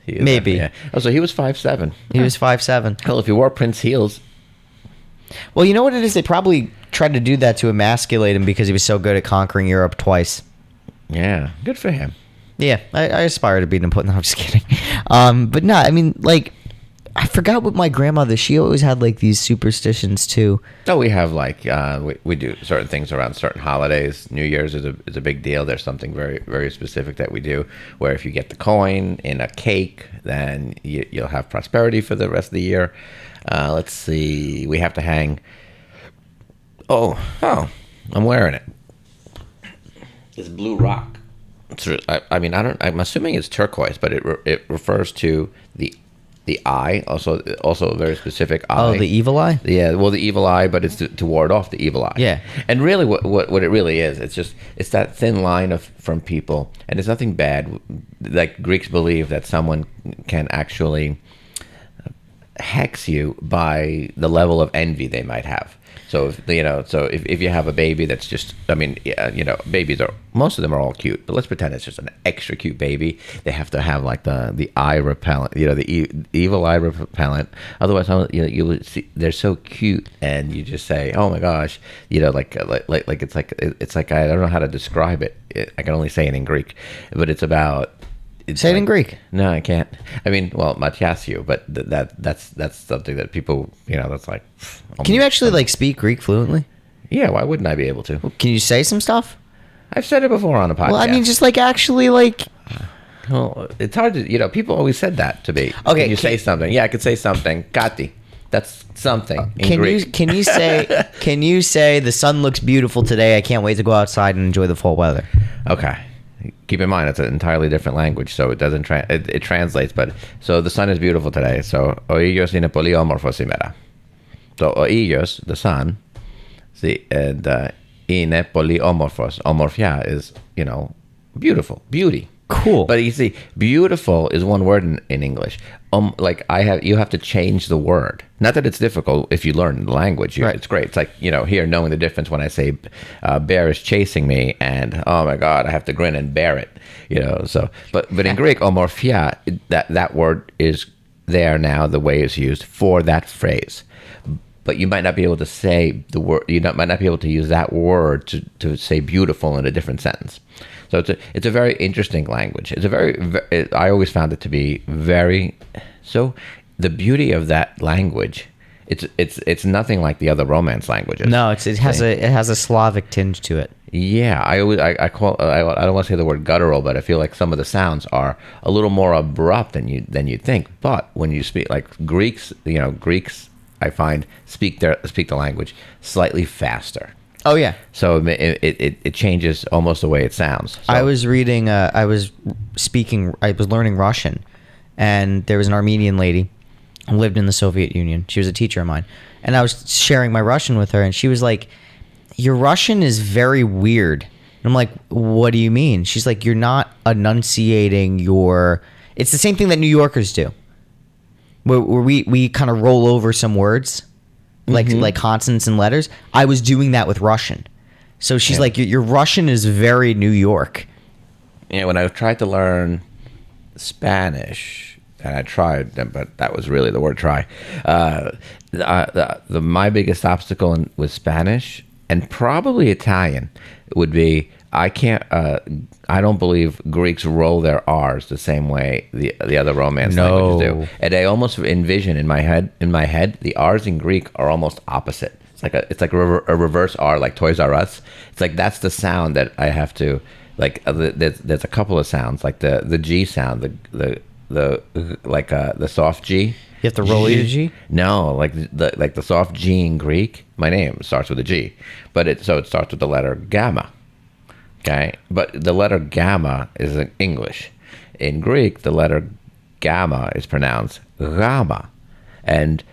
Speaker 2: Maybe.
Speaker 1: Yeah. Oh, so he was 5'7".
Speaker 2: He was 5'7".
Speaker 1: Hell, if he wore Prince heels.
Speaker 2: Well, you know what it is? They probably tried to do that to emasculate him because he was so good at conquering Europe twice.
Speaker 1: Yeah, good for him.
Speaker 2: Yeah, I aspire to be Napoleon. No, I'm just kidding. But no, I mean, like, I forgot what my grandmother, she always had, like, these superstitions, too.
Speaker 1: So we have, like, we do certain things around certain holidays. New Year's is a big deal. There's something very, very specific that we do, where if you get the coin in a cake, then you'll have prosperity for the rest of the year. Let's see. We have to hang... Oh, I'm wearing it. It's blue rock. I'm assuming it's turquoise, but it refers to the eye, also a very specific eye.
Speaker 2: Oh, the evil eye?
Speaker 1: Yeah, well, the evil eye, but it's to ward off the evil eye.
Speaker 2: Yeah.
Speaker 1: And really what it really is, it's that thin line from people, and it's nothing bad. Like, Greeks believe that someone can actually hex you by the level of envy they might have. So if you have a baby that's just, babies most of them are all cute, but let's pretend it's just an extra cute baby. They have to have, like, the eye repellent, the evil eye repellent. Otherwise, you would see they're so cute, and you just say, oh my gosh, like it's like I don't know how to describe it. I can only say it in Greek, but it's about.
Speaker 2: Say it in Greek.
Speaker 1: No, I can't. I mean, well, Matiasiou, but that's something that people, that's like.
Speaker 2: Can you actually, like, speak Greek fluently?
Speaker 1: Yeah, why wouldn't I be able to?
Speaker 2: Can you say some stuff?
Speaker 1: I've said it before on a podcast.
Speaker 2: Well, I mean, just, like, actually, like.
Speaker 1: Well, it's hard to, people always said that to me.
Speaker 2: Okay.
Speaker 1: Can you say something? Yeah, I could say something. Kati. That's something in Greek.
Speaker 2: Can you say the sun looks beautiful today? I can't wait to go outside and enjoy the fall weather.
Speaker 1: Okay. Keep in mind, it's an entirely different language, so it doesn't it translates. But so the sun is beautiful today. So o illos είναι πολύ όμορφο σήμερα. So o illos, the sun, and είναι πολύ όμορφος. Ομορφιά is beautiful, beauty.
Speaker 2: Cool.
Speaker 1: But you see, beautiful is one word in English. Like you have to change the word. Not that it's difficult if you learn the language.
Speaker 2: Right.
Speaker 1: It's great. It's like, here knowing the difference when I say bear is chasing me and oh my God, I have to grin and bear it. So but in Greek, omorphia, that word is there now. The way it's used for that phrase. But you might not be able to say the word. Might not be able to use that word to say beautiful in a different sentence. So it's a very interesting language. It's I always found it to be very. So the beauty of that language, it's nothing like the other Romance languages.
Speaker 2: No, it has a Slavic tinge to it.
Speaker 1: Yeah, I don't want to say the word guttural, but I feel like some of the sounds are a little more abrupt than you think. But when you speak like Greeks, I find speak the language slightly faster.
Speaker 2: Oh yeah.
Speaker 1: So it changes almost the way it sounds. So.
Speaker 2: I was reading. I was learning Russian, and there was an Armenian lady who lived in the Soviet Union. She was a teacher of mine, and I was sharing my Russian with her, and she was like, "Your Russian is very weird." And I'm like, "What do you mean?" She's like, "You're not enunciating your." It's the same thing that New Yorkers do, where we kind of roll over some words. Like consonants and letters. I was doing that with Russian. So she's like, your Russian is very New York.
Speaker 1: Yeah, when I tried to learn Spanish, and I tried, but that was really the word try. My biggest obstacle with Spanish, and probably Italian, would be I don't believe Greeks roll their R's the same way the other Romance languages do. And I almost envision in my head the R's in Greek are almost opposite. It's like a reverse R, like Toys R Us. It's like that's the sound that I have to like. There's a couple of sounds like the G sound, the soft G.
Speaker 2: You have to roll your G?
Speaker 1: No, like the soft G in Greek. My name starts with a G, but it starts with the letter gamma. Okay, but the letter gamma is in English. In Greek, the letter gamma is pronounced gamma, and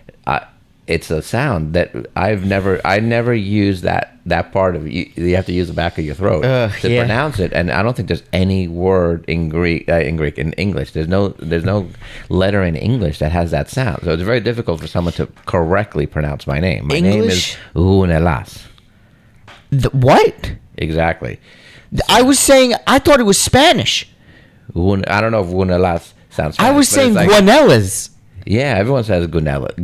Speaker 1: it's a sound that I never use that part of it. You have to use the back of your throat to pronounce it, and I don't think there's any word in English. There's no letter in English that has that sound, so it's very difficult for someone to correctly pronounce my name. My name is *gounelas.
Speaker 2: What?
Speaker 1: Exactly.
Speaker 2: I thought it was Spanish.
Speaker 1: I don't know if *gounelas* sounds Spanish.
Speaker 2: I was saying
Speaker 1: like,
Speaker 2: *gounelas*.
Speaker 1: Yeah, everyone says *gounela*,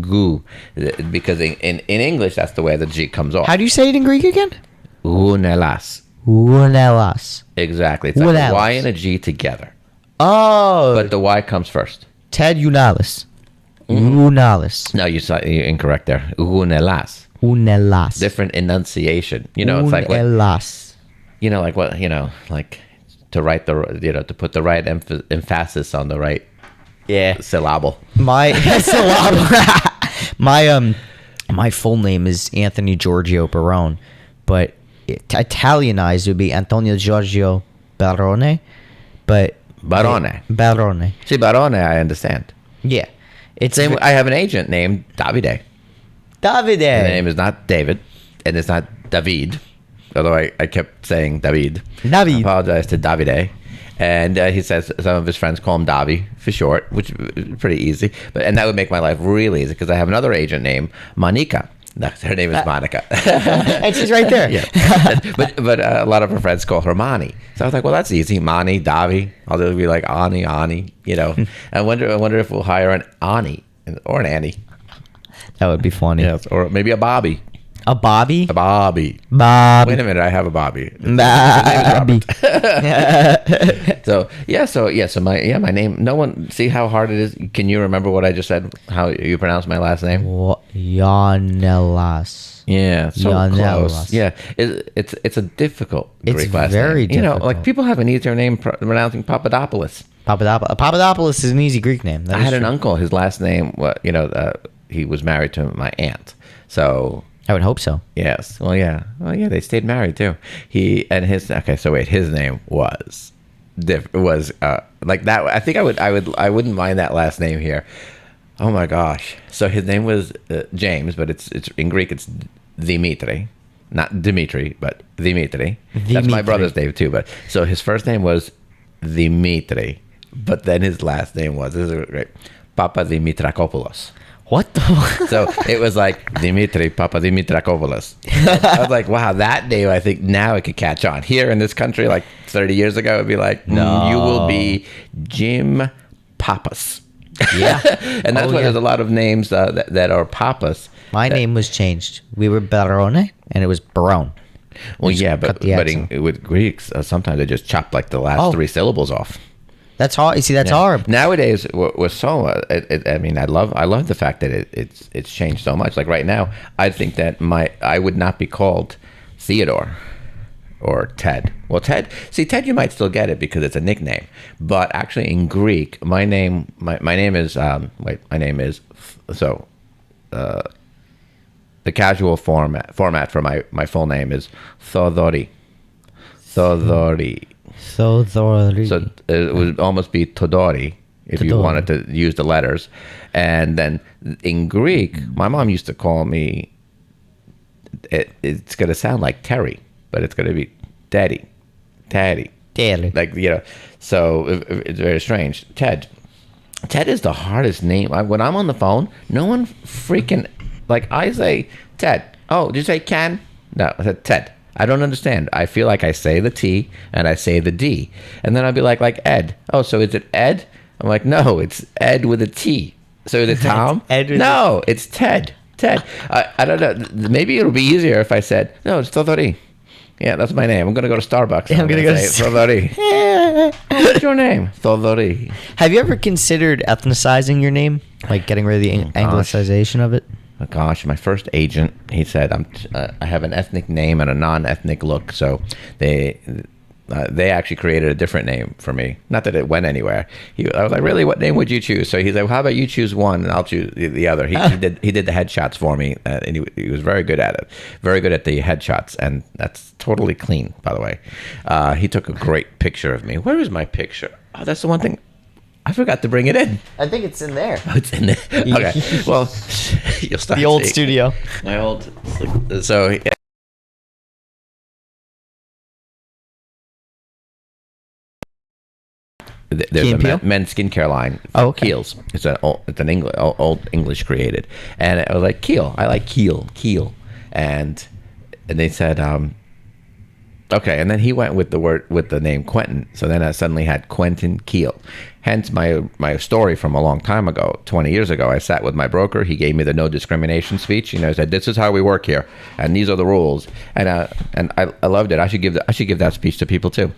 Speaker 1: because in English that's the way the G comes off.
Speaker 2: How do you say it in Greek again?
Speaker 1: *gounelas*.
Speaker 2: *Gounelas*.
Speaker 1: Exactly. It's like a Y and a G together.
Speaker 2: Oh.
Speaker 1: But the Y comes first.
Speaker 2: *ted.gounelas*. *gounelas*.
Speaker 1: No, you're incorrect there. *gounelas*.
Speaker 2: *Gounelas*.
Speaker 1: Different enunciation. It's like what, like what, like to write to put the right emphasis on the right syllable.
Speaker 2: My syllable. My full name is Anthony Giorgio Barone, but Italianized would be Antonio Giorgio Barone, but
Speaker 1: Barone. See, Barone, I understand.
Speaker 2: Yeah, it's
Speaker 1: I have an agent named Davide.
Speaker 2: Davide.
Speaker 1: His name is not David, and it's not David, although I kept saying David.
Speaker 2: David.
Speaker 1: I apologize to Davide. And he says some of his friends call him Davi for short, which is pretty easy. And that would make my life really easy because I have another agent named Monica. Her name is Monica.
Speaker 2: And she's right there.
Speaker 1: Yeah. But a lot of her friends call her Mani. So I was like, well, that's easy. Mani, Davi. I'll just be like Ani. I wonder if we'll hire an Ani or an Annie.
Speaker 2: That would be funny.
Speaker 1: Yes, or maybe a Bobby.
Speaker 2: A Bobby?
Speaker 1: A Bobby.
Speaker 2: Bob.
Speaker 1: Wait a minute, I have a Bobby.
Speaker 2: Bobby.
Speaker 1: So my name. No one see how hard it is. Can you remember what I just said? How you pronounce my last name?
Speaker 2: Gounelas.
Speaker 1: Yeah, so
Speaker 2: Gounelas.
Speaker 1: close. Yeah, it's a difficult Greek last
Speaker 2: very
Speaker 1: name.
Speaker 2: difficult.
Speaker 1: Like people have an easier name pronouncing Papadopoulos.
Speaker 2: Papadopoulos is an easy Greek name.
Speaker 1: I had an uncle. His last name, he was married to my aunt. So
Speaker 2: I would hope so.
Speaker 1: yes. Well, yeah. They stayed married too. His name was like that. I think I wouldn't mind that last name here. Oh my gosh. So his name was James, but it's in Greek it's Dimitri, not Dimitri, but Dimitri. That's my brother's name too. But so his first name was Dimitri, but then his last name was, this is great, Papa Dimitrakopoulos.
Speaker 2: What the?
Speaker 1: So it was like Dimitri, Papa Dimitrakopoulos. I was like, wow, that name, I think now it could catch on. Here in this country, like 30 years ago, it would be like,
Speaker 2: No.
Speaker 1: you will be Jim Papas.
Speaker 2: Yeah.
Speaker 1: And that's why there's a lot of names that are Papas.
Speaker 2: My name was changed. We were Barone, and it was Barone.
Speaker 1: Well,
Speaker 2: Just
Speaker 1: yeah,
Speaker 2: cut
Speaker 1: but
Speaker 2: the accent.
Speaker 1: with Greeks, sometimes they just chop like the last three syllables off.
Speaker 2: That's hard. You see, that's
Speaker 1: Yeah.
Speaker 2: hard.
Speaker 1: Nowadays, we're so. I mean, I love the fact that it's changed so much. Like right now, I think that I would not be called Theodore or Ted. Well, Ted, you might still get it because it's a nickname. But actually, in Greek, my name is the casual format for my full name is Thodori. Thodori.
Speaker 2: So
Speaker 1: It would almost be Todori if you
Speaker 2: Todori.
Speaker 1: wanted to use the letters. And then in Greek, my mom used to call me, it's going to sound like Terry, but it's going to be Daddy.
Speaker 2: Daily.
Speaker 1: Like, so it's very strange. Ted is the hardest name. When I'm on the phone, no one freaking, like I say, Ted. Oh, did you say Ken? No, I said Ted. I don't understand. I feel like I say the T and I say the D. And then I'd be like Ed. Oh, so is it Ed? I'm like, no, it's Ed with a T. So is it Tom?
Speaker 2: Ed with
Speaker 1: no, it's Ted. I don't know. Maybe it'll be easier if I said, no, it's Todori. Yeah, that's my name. I'm going to go to Starbucks.
Speaker 2: Yeah, I'm gonna go to
Speaker 1: Todori. What's your name? Todori.
Speaker 2: Have you ever considered ethnicizing your name? Like getting rid of the anglicization of it?
Speaker 1: Oh, gosh, my first agent, he said, I have an ethnic name and a non-ethnic look. So they actually created a different name for me. Not that it went anywhere. I was like, really, what name would you choose? So he's like, well, how about you choose one and I'll choose the other. He did the headshots for me, and he was very good at it. Very good at the headshots, and that's totally clean, by the way. He took a great picture of me. Where is my picture? Oh, that's the one thing. I forgot to bring it in.
Speaker 2: I think it's in there.
Speaker 1: Oh, it's in there. Okay. Well, you'll start
Speaker 2: The old
Speaker 1: seeing.
Speaker 2: studio.
Speaker 1: My old. So. Yeah. There's a men's skincare line.
Speaker 2: Oh, okay.
Speaker 1: Kiehl's. It's an old English created, and I was like Kiel. I like Kiel, and they said okay, and then he went with the name Quentin. So then I suddenly had Quentin Kiel. Hence my story from a long time ago, 20 years ago. I sat with my broker. He gave me the no discrimination speech. He said, "This is how we work here, and these are the rules." And I loved it. I should give that speech to people too.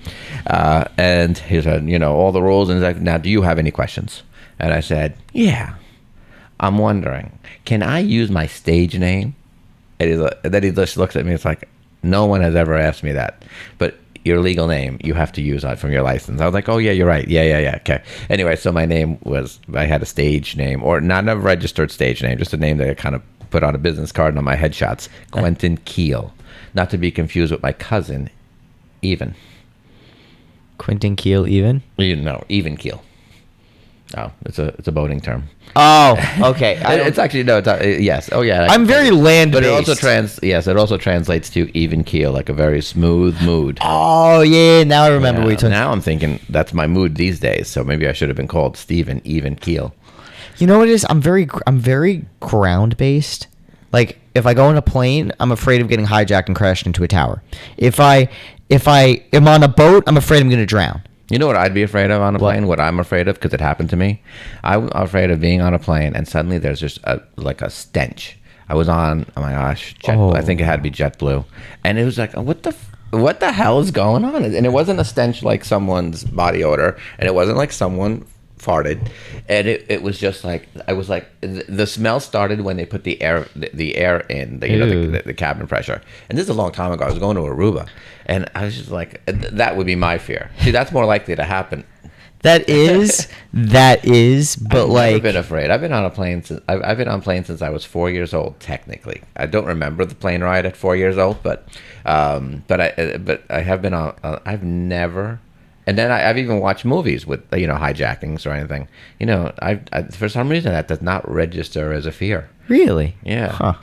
Speaker 1: And he said, all the rules. And he's like, "Now, do you have any questions?" And I said, "Yeah, I'm wondering, can I use my stage name?" And then he just looks at me. It's like, no one has ever asked me that, but your legal name, you have to use that from your license. I was like, oh yeah, you're right. Yeah. Okay. Anyway, so my name I had a stage name, or not a registered stage name, just a name that I kind of put on a business card and on my headshots. Quentin Kiel, not to be confused with my cousin, Even.
Speaker 2: Quentin Kiel, even?
Speaker 1: Even Kiel. Oh, it's a boating term.
Speaker 2: Oh, okay.
Speaker 1: It's actually yes. Oh yeah.
Speaker 2: I'm very land-based.
Speaker 1: But it also translates to even keel, like a very smooth mood.
Speaker 2: Oh yeah, now I remember what you took.
Speaker 1: Now I'm thinking that's my mood these days. So maybe I should have been called Steven Even Keel.
Speaker 2: You know what it is? I'm very ground-based. Like if I go on a plane, I'm afraid of getting hijacked and crashed into a tower. If I am on a boat, I'm afraid I'm going to drown.
Speaker 1: You know what I'd be afraid of on a plane? What I'm afraid of, because it happened to me. I'm afraid of being on a plane and suddenly there's just a stench. I was on, oh my gosh, JetBlue. I think it had to be JetBlue. And it was like, what the hell is going on? And it wasn't a stench like someone's body odor. And it wasn't like someone farted. And it was just like, I was like, the smell started when they put the air in, the cabin pressure. And this is a long time ago. I was going to Aruba. And I was just like, that would be my fear. See, that's more likely to happen.
Speaker 2: That is, but
Speaker 1: I've never been afraid. I've been on a plane since I've been on planes since I was 4 years old. Technically, I don't remember the plane ride at 4 years old, but I have been on. I've never, and then I've even watched movies with hijackings or anything. I for some reason that does not register as a fear.
Speaker 2: Really?
Speaker 1: Yeah.
Speaker 2: Huh.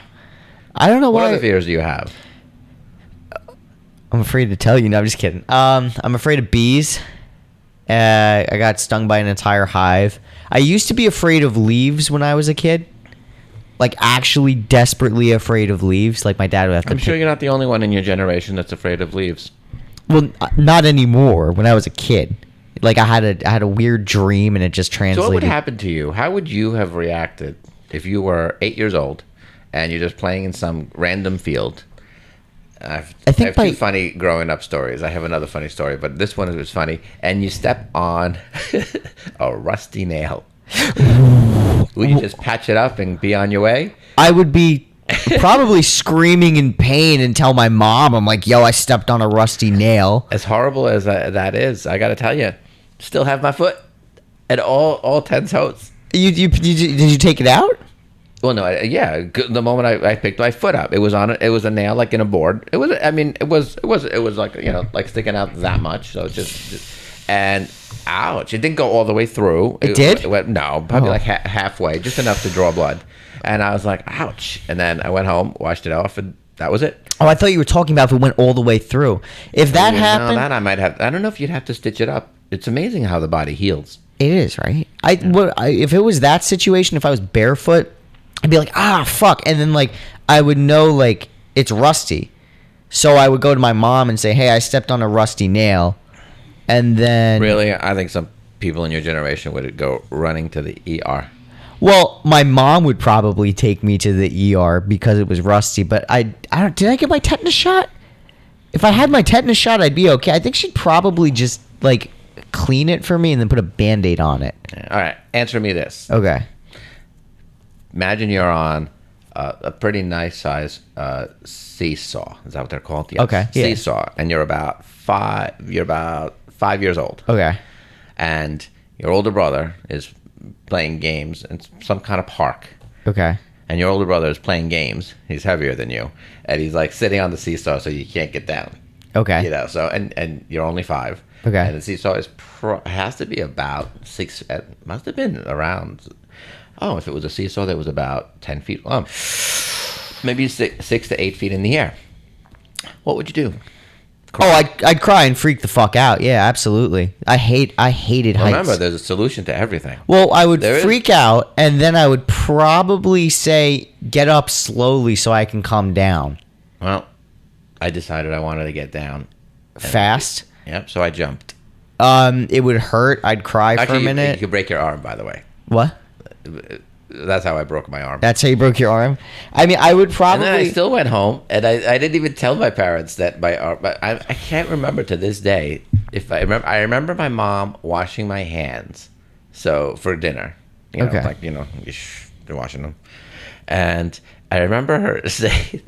Speaker 2: I don't know why.
Speaker 1: What other fears do you have?
Speaker 2: I'm afraid to tell you. No, I'm just kidding. I'm afraid of bees. I got stung by an entire hive. I used to be afraid of leaves when I was a kid. Like, actually desperately afraid of leaves. Like, my dad would have to...
Speaker 1: I'm sure you're not the only one in your generation that's afraid of leaves.
Speaker 2: Well, not anymore. When I was a kid. Like, I had a weird dream, and it just translated.
Speaker 1: So what would happen to you? How would you have reacted if you were 8 years old and you're just playing in some random field? I have two funny growing up stories. I have another funny story, but this one was funny. And you step on a rusty nail. Would you just patch it up and be on your way?
Speaker 2: I would be probably screaming in pain and tell my mom, I'm like, yo, I stepped on a rusty nail.
Speaker 1: As horrible as that is, I got to tell you, still have my foot at all 10 toes.
Speaker 2: Did you take it out?
Speaker 1: Well, no, the moment I picked my foot up, it was a nail like in a board. It was like, like sticking out that much. So just and ouch! It didn't go all the way through.
Speaker 2: It did?
Speaker 1: It went, no, probably like halfway, just enough to draw blood. And I was like, ouch! And then I went home, washed it off, and that was it.
Speaker 2: Oh, I thought you were talking about if it went all the way through. If that happened,
Speaker 1: no, that I might have. I don't know if you'd have to stitch it up. It's amazing how the body heals.
Speaker 2: It is, right? If it was that situation, if I was barefoot, I'd be like, fuck. And then, like, I would know, like, it's rusty. So I would go to my mom and say, hey, I stepped on a rusty nail. And then...
Speaker 1: Really? I think some people in your generation would go running to the ER.
Speaker 2: Well, my mom would probably take me to the ER because it was rusty. But did I get my tetanus shot? If I had my tetanus shot, I'd be okay. I think she'd probably just, like, clean it for me and then put a Band-Aid on it.
Speaker 1: All right. Answer me this.
Speaker 2: Okay.
Speaker 1: Imagine you're on a pretty nice size seesaw. Is that what they're called? Yes.
Speaker 2: Okay. Yeah.
Speaker 1: Seesaw, and you're about 5 years old.
Speaker 2: Okay.
Speaker 1: And your older brother is playing games in some kind of park.
Speaker 2: Okay.
Speaker 1: And your older brother is playing games. He's heavier than you, and he's like sitting on the seesaw, so you can't get down.
Speaker 2: Okay.
Speaker 1: So and you're only 5.
Speaker 2: Okay.
Speaker 1: And the seesaw has to be about 6. Must have been around. Oh, if it was a seesaw that was about 10 feet long, maybe 6 to 8 feet in the air, what would you do?
Speaker 2: Cry? I'd cry and freak the fuck out. Yeah, absolutely. I hated heights.
Speaker 1: Remember, there's a solution to everything.
Speaker 2: Well, I would freak out, and then I would probably say, get up slowly so I can come down.
Speaker 1: Well, I decided I wanted to get down.
Speaker 2: Fast?
Speaker 1: Yep, so I jumped.
Speaker 2: It would hurt. I'd cry for a minute.
Speaker 1: You could break your arm, by the way.
Speaker 2: What?
Speaker 1: That's how I broke my arm.
Speaker 2: That's how you broke your arm? I mean, I would probably...
Speaker 1: And then I still went home, and I didn't even tell my parents that my arm... But I can't remember to this day. I remember my mom washing my hands for dinner.
Speaker 2: Okay.
Speaker 1: You're washing them. And I remember her saying...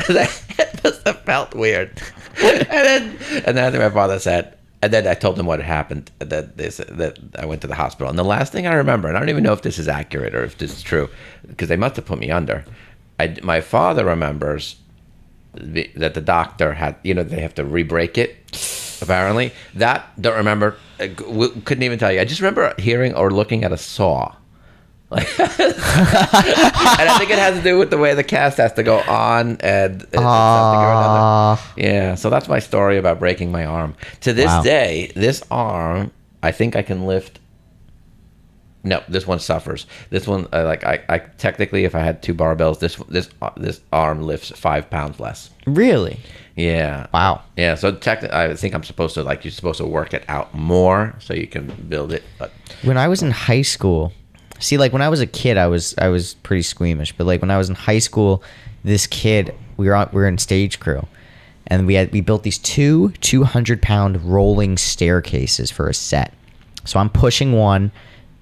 Speaker 1: That must have felt weird. And then I think my father said... And then I told them what had happened. That I went to the hospital. And the last thing I remember, and I don't even know if this is accurate or if this is true, because they must have put me under. My father remembers that the doctor had, they have to re-break it, apparently. Don't remember. Couldn't even tell you. I just remember hearing or looking at a saw. And I think it has to do with the way the cast has to go on and yeah. So that's my story about breaking my arm. To this day, this arm, I think I can lift. No, this one suffers. This one, I technically, if I had 2 barbells, this arm lifts 5 pounds less.
Speaker 2: Really?
Speaker 1: Yeah.
Speaker 2: Wow.
Speaker 1: Yeah. So technically, I think I'm supposed to you're supposed to work it out more so you can build it. But
Speaker 2: when I was in high school. See, like, when I was a kid, I was pretty squeamish. But, like, when I was in high school, this kid, we were in stage crew. And we built these 200-pound rolling staircases for a set. So I'm pushing one,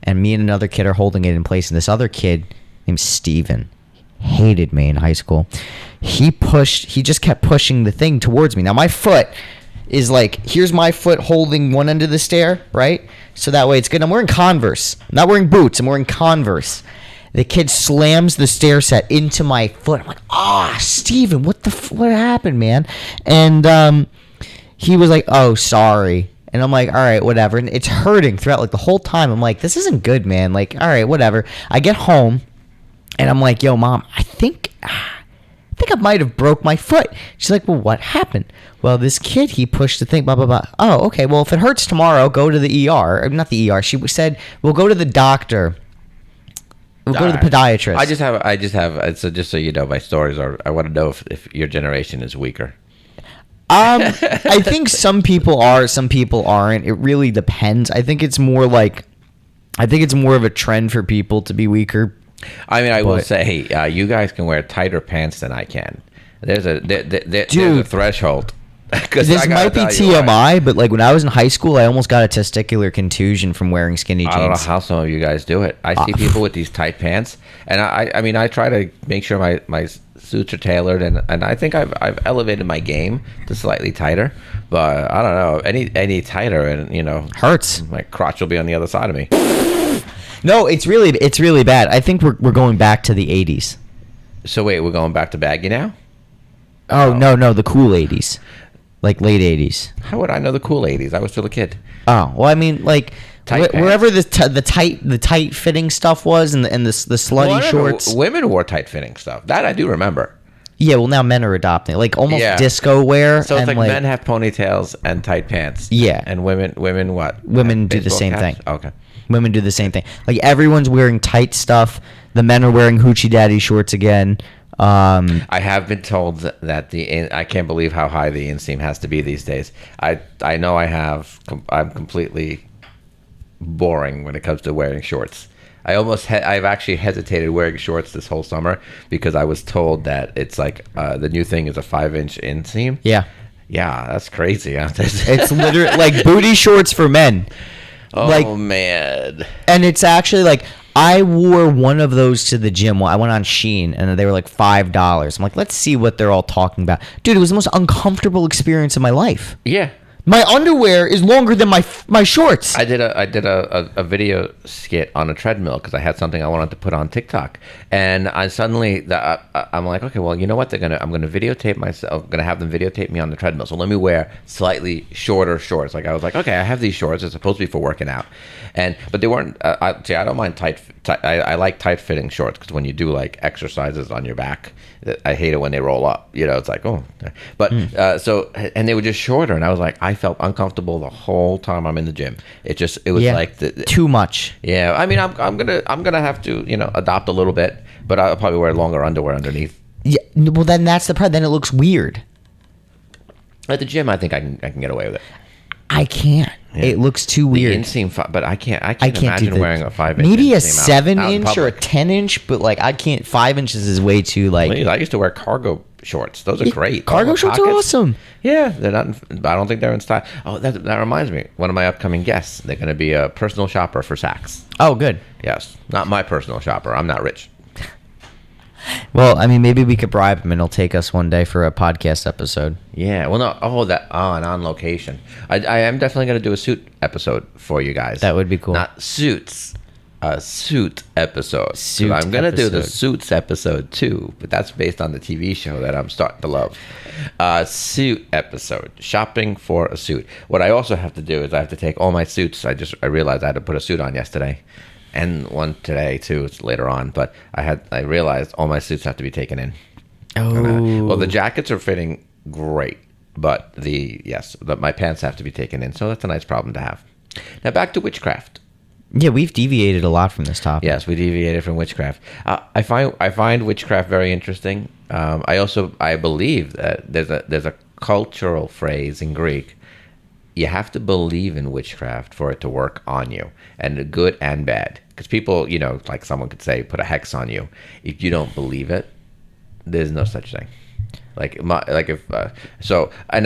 Speaker 2: and me and another kid are holding it in place. And this other kid named Steven hated me in high school. He just kept pushing the thing towards me. Now, my foot is like, here's my foot holding one end of the stair, right? So that way it's good. I'm wearing Converse. I'm not wearing boots. I'm wearing Converse. The kid slams the stair set into my foot. I'm like, Steven, what happened, man? And he was like, oh, sorry. And I'm like, all right, whatever. And it's hurting throughout, like, the whole time. I'm like, this isn't good, man. Like, all right, whatever. I get home, and I'm like, yo, Mom, I think think I might have broke my foot. She's like, well, what happened? Well, this kid, he pushed the thing, blah, blah, blah. Oh, okay. Well, if it hurts tomorrow, go to the ER. Or not the ER. She said, we'll go to the doctor. We'll go to the podiatrist.
Speaker 1: I just have. So just so you know, my stories are. I want to know if your generation is weaker.
Speaker 2: I think some people are, some people aren't. It really depends. I think it's more of a trend for people to be weaker.
Speaker 1: I mean, I will say, you guys can wear tighter pants than I can. There's a threshold.
Speaker 2: This might be TMI, but like when I was in high school, I almost got a testicular contusion from wearing skinny jeans.
Speaker 1: I don't know how some of you guys do it. I see people with these tight pants, and I mean, I try to make sure my suits are tailored, and I think I've elevated my game to slightly tighter, but I don't know, any tighter, and
Speaker 2: hurts.
Speaker 1: My crotch will be on the other side of me.
Speaker 2: No, it's really bad. I think we're going back to the 80s.
Speaker 1: So wait, we're going back to baggy now?
Speaker 2: Oh, no, the cool 80s. Like late 80s.
Speaker 1: How would I know the cool 80s? I was still a kid.
Speaker 2: Oh, well, I mean, like wherever the tight fitting stuff was and the slutty shorts.
Speaker 1: Women wore tight fitting stuff. That I do remember.
Speaker 2: Yeah, well, now men are adopting like almost disco wear.
Speaker 1: So it's like men have ponytails and tight pants.
Speaker 2: Yeah.
Speaker 1: And women what?
Speaker 2: Women do the same thing.
Speaker 1: Okay.
Speaker 2: Women do the same thing. Like everyone's wearing tight stuff. The men are wearing hoochie daddy shorts again.
Speaker 1: I have been told that I can't believe how high the inseam has to be these days. I know I'm completely boring when it comes to wearing shorts. I've actually hesitated wearing shorts this whole summer because I was told that it's like the new thing is a 5-inch inseam.
Speaker 2: Yeah,
Speaker 1: that's crazy.
Speaker 2: It's literally like booty shorts for men.
Speaker 1: Oh man!
Speaker 2: And it's actually like. I wore one of those to the gym. Well, I went on Shein, and they were like $5. I'm like, let's see what they're all talking about. Dude, it was the most uncomfortable experience of my life.
Speaker 1: Yeah.
Speaker 2: My underwear is longer than my shorts.
Speaker 1: I did a video skit on a treadmill because I had something I wanted to put on TikTok, and I'm like, okay, well, you know what? I'm gonna videotape myself. I'm gonna have them videotape me on the treadmill. So let me wear slightly shorter shorts. Like I was like, okay, I have these shorts. It's supposed to be for working out, but they weren't. I don't mind tight. I like tight fitting shorts because when you do like exercises on your back, I hate it when they roll up. It's like, oh, but so and they were just shorter, and I was like, I felt uncomfortable the whole time I'm in the gym. It was like
Speaker 2: too much.
Speaker 1: Yeah, I mean, I'm gonna have to adopt a little bit, but I'll probably wear longer underwear underneath.
Speaker 2: Yeah, well then that's the part. Then it looks weird.
Speaker 1: At the gym, I think I can get away with it.
Speaker 2: I can't. Yeah. It looks too weird.
Speaker 1: The inseam, but I can't imagine wearing a 5-inch.
Speaker 2: Maybe a 7-inch or a 10-inch, but like I can't. 5 inches is way too like.
Speaker 1: I used to wear cargo shorts. Those are great.
Speaker 2: Cargo shorts are awesome.
Speaker 1: Yeah, they're not. I don't think they're in style. Oh, that reminds me. One of my upcoming guests. They're going to be a personal shopper for Saks.
Speaker 2: Oh, good.
Speaker 1: Yes, not my personal shopper. I'm not rich.
Speaker 2: Well, I mean, maybe we could bribe him and he'll take us one day for a podcast episode.
Speaker 1: Yeah. Well, no. Oh, and on location. I am definitely going to do a suit episode for you guys.
Speaker 2: That would be cool.
Speaker 1: Not suits. A suit episode. I'm going to do the Suits episode too, but that's based on the TV show that I'm starting to love. Suit episode. Shopping for a suit. What I also have to do is I have to take all my suits. I realized I had to put a suit on yesterday. And one today too. It's later on, but I realized all my suits have to be taken in.
Speaker 2: Oh.
Speaker 1: Well, the jackets are fitting great, but my pants have to be taken in. So that's a nice problem to have. Now back to witchcraft.
Speaker 2: Yeah, we've deviated a lot from this topic.
Speaker 1: Yes, we deviated from witchcraft. I find witchcraft very interesting. I believe that there's a cultural phrase in Greek. You have to believe in witchcraft for it to work on you, and good and bad. Because people, like someone could say, put a hex on you. If you don't believe it, there's no such thing. And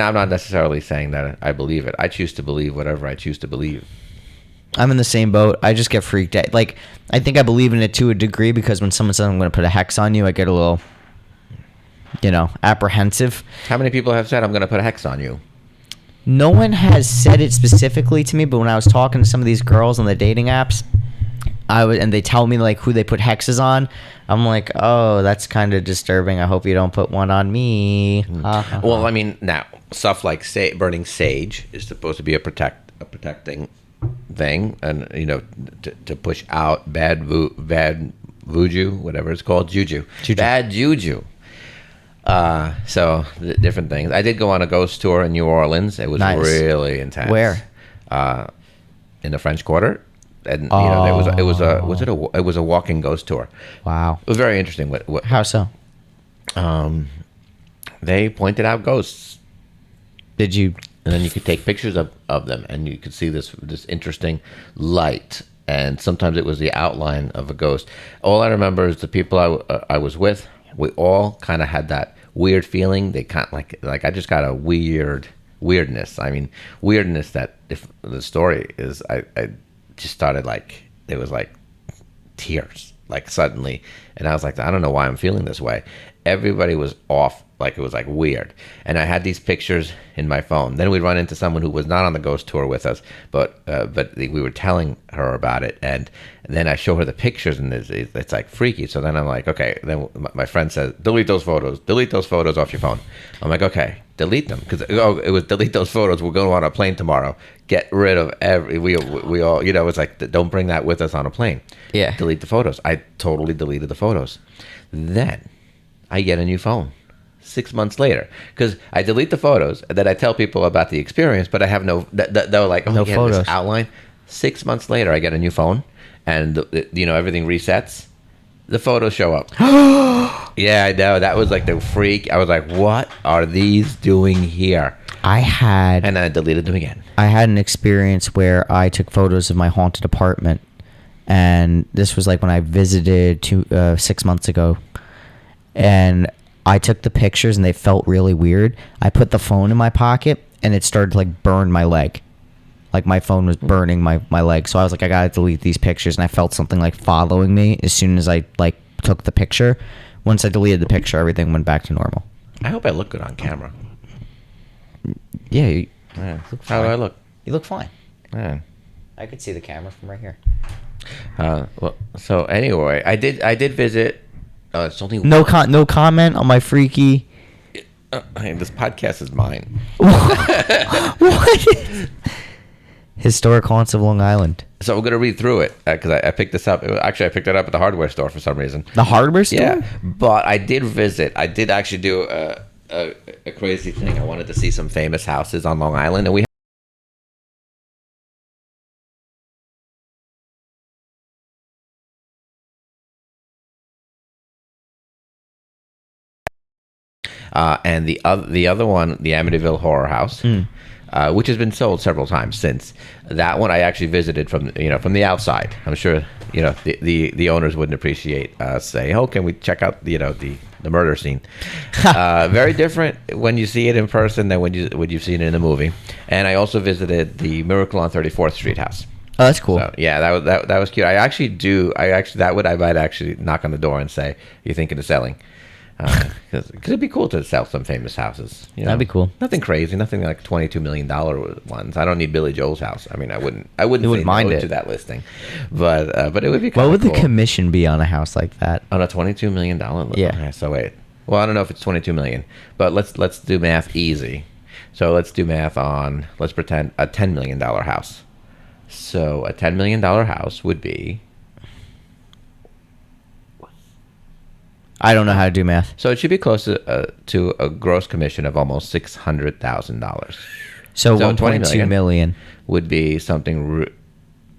Speaker 1: I'm not necessarily saying that I believe it. I choose to believe whatever I choose to believe.
Speaker 2: I'm in the same boat. I just get freaked out. Like, I think I believe in it to a degree because when someone says I'm going to put a hex on you, I get a little, apprehensive.
Speaker 1: How many people have said I'm going to put a hex on you?
Speaker 2: No one has said it specifically to me, but when I was talking to some of these girls on the dating apps, and they tell me like who they put hexes on, I'm like, oh, that's kind of disturbing. I hope you don't put one on me.
Speaker 1: Well, I mean, now stuff like burning sage is supposed to be a protecting thing, and to push out bad voodoo, whatever it's called, juju. Bad juju. So different things. I did go on a ghost tour in New Orleans. It was
Speaker 2: Nice.
Speaker 1: really intense.
Speaker 2: Where?
Speaker 1: In the French Quarter, and it was a walking ghost tour.
Speaker 2: Wow.
Speaker 1: It was very interesting.
Speaker 2: How so?
Speaker 1: They pointed out ghosts,
Speaker 2: Did you?
Speaker 1: and then you could take pictures of them, and you could see this interesting light. And sometimes it was the outline of a ghost. All I remember is the people I was with. We all kind of had that weird feeling. They kind of like I just got a weirdness. I mean, weirdness that if the story is, I just started like, it was like tears, like suddenly. And I was like, I don't know why I'm feeling this way. Everybody was off, like it was like weird. And I had these pictures in my phone. Then we'd run into someone who was not on the ghost tour with us, but we were telling her about it. And then I show her the pictures, and it's like freaky. So then I'm like, okay. Then my friend says, delete those photos off your phone. I'm like, okay, delete them, because it was delete those photos. We're going on a plane tomorrow. Get rid of we all, it's like, don't bring that with us on a plane.
Speaker 2: Yeah.
Speaker 1: Delete the photos. I totally deleted the photos. Then I get a new phone 6 months later, because I delete the photos, and then I tell people about the experience, but I have they're like, oh,
Speaker 2: No
Speaker 1: yeah,
Speaker 2: photos.
Speaker 1: this outline. 6 months later, I get a new phone, and everything resets. The photos show up. Yeah, I know. That was like the freak. I was like, what are these doing here? And then I deleted them again.
Speaker 2: I had an experience where I took photos of my haunted apartment, and this was like when I visited 6 months ago, and I took the pictures and they felt really weird. I put the phone in my pocket, and it started to like burn my leg. Like my phone was burning my leg. So I was like, I gotta delete these pictures, and I felt something like following me as soon as I like took the picture. Once I deleted the picture, everything went back to normal.
Speaker 1: I hope I look good on camera.
Speaker 2: Yeah,
Speaker 1: Yeah. How do I look?
Speaker 2: you look fine.
Speaker 1: Yeah.
Speaker 2: I could see the camera from right here.
Speaker 1: Well, so anyway, I did visit. It's only
Speaker 2: No comment on my freaky.
Speaker 1: Hey, this podcast is mine.
Speaker 2: What? Historic haunts of Long Island.
Speaker 1: So we're gonna read through it, because I picked this up. Actually, I picked it up at the hardware store for some reason.
Speaker 2: The hardware store?
Speaker 1: Yeah, but I did visit. I did actually do a crazy thing. I wanted to see some famous houses on Long Island, and we. And the other one, the Amityville Horror House, which has been sold several times since. That one I actually visited from the outside. I'm sure the owners wouldn't appreciate say, oh, can we check out the murder scene? Very different when you see it in person than when you've seen it in the movie. And I also visited the Miracle on 34th Street house.
Speaker 2: Oh, that's cool.
Speaker 1: So, yeah, that was cute. I might actually knock on the door and say, you thinking of selling? Because it'd be cool to sell some famous houses.
Speaker 2: That'd be cool.
Speaker 1: Nothing crazy, nothing like $22 million ones. I don't need Billy Joel's house. I mean, I wouldn't say
Speaker 2: mind
Speaker 1: no
Speaker 2: it
Speaker 1: to that listing, but it would be.
Speaker 2: What would
Speaker 1: cool.
Speaker 2: the commission be on a house like that?
Speaker 1: On a $22 million?
Speaker 2: Yeah.
Speaker 1: Okay, so wait. Well, I don't know if it's 22 million, but let's do math easy. So let's do math on. Let's pretend a $10 million house. So a $10 million house would be.
Speaker 2: I don't know how to do math.
Speaker 1: So it should be close to a gross commission of almost $600,000.
Speaker 2: So
Speaker 1: 20
Speaker 2: 1.2 million.
Speaker 1: would be something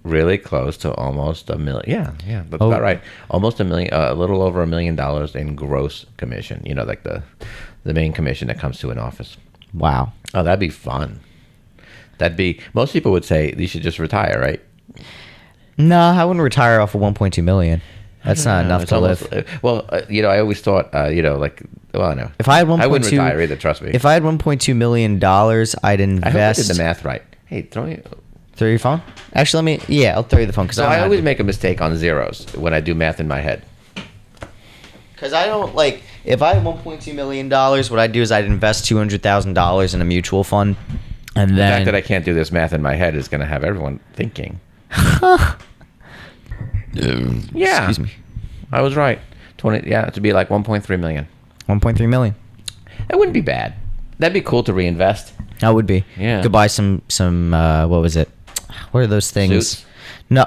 Speaker 1: really close to almost $1 million. Yeah, that's about right. Almost $1 million, a little over $1 million in gross commission. Like the main commission that comes to an office.
Speaker 2: Wow.
Speaker 1: Oh, that'd be fun. Most people would say you should just retire, right?
Speaker 2: No, I wouldn't retire off of 1.2 million. That's not enough to live.
Speaker 1: Well, I always thought, I know.
Speaker 2: If I had 1.2,
Speaker 1: I wouldn't retire either. Trust me.
Speaker 2: If I had 1.2 million dollars, I'd invest.
Speaker 1: I hope I did the math right. Hey, throw me.
Speaker 2: Throw your phone. Actually, I'll throw you the phone because
Speaker 1: So I always make a mistake on zeros when I do math in my head.
Speaker 2: Because I don't like. If I had 1.2 million dollars, what I'd do is I'd invest $200,000 in a mutual fund, and
Speaker 1: The
Speaker 2: then
Speaker 1: fact that I can't do this math in my head is going to have everyone thinking. Yeah.
Speaker 2: Excuse me.
Speaker 1: I was right. 20. Yeah, to be like 1.3 million.
Speaker 2: 1.3 million.
Speaker 1: That wouldn't be bad. That'd be cool to reinvest.
Speaker 2: That would be.
Speaker 1: Yeah.
Speaker 2: You could buy some. What was it? What are those things?
Speaker 1: Suits?
Speaker 2: No,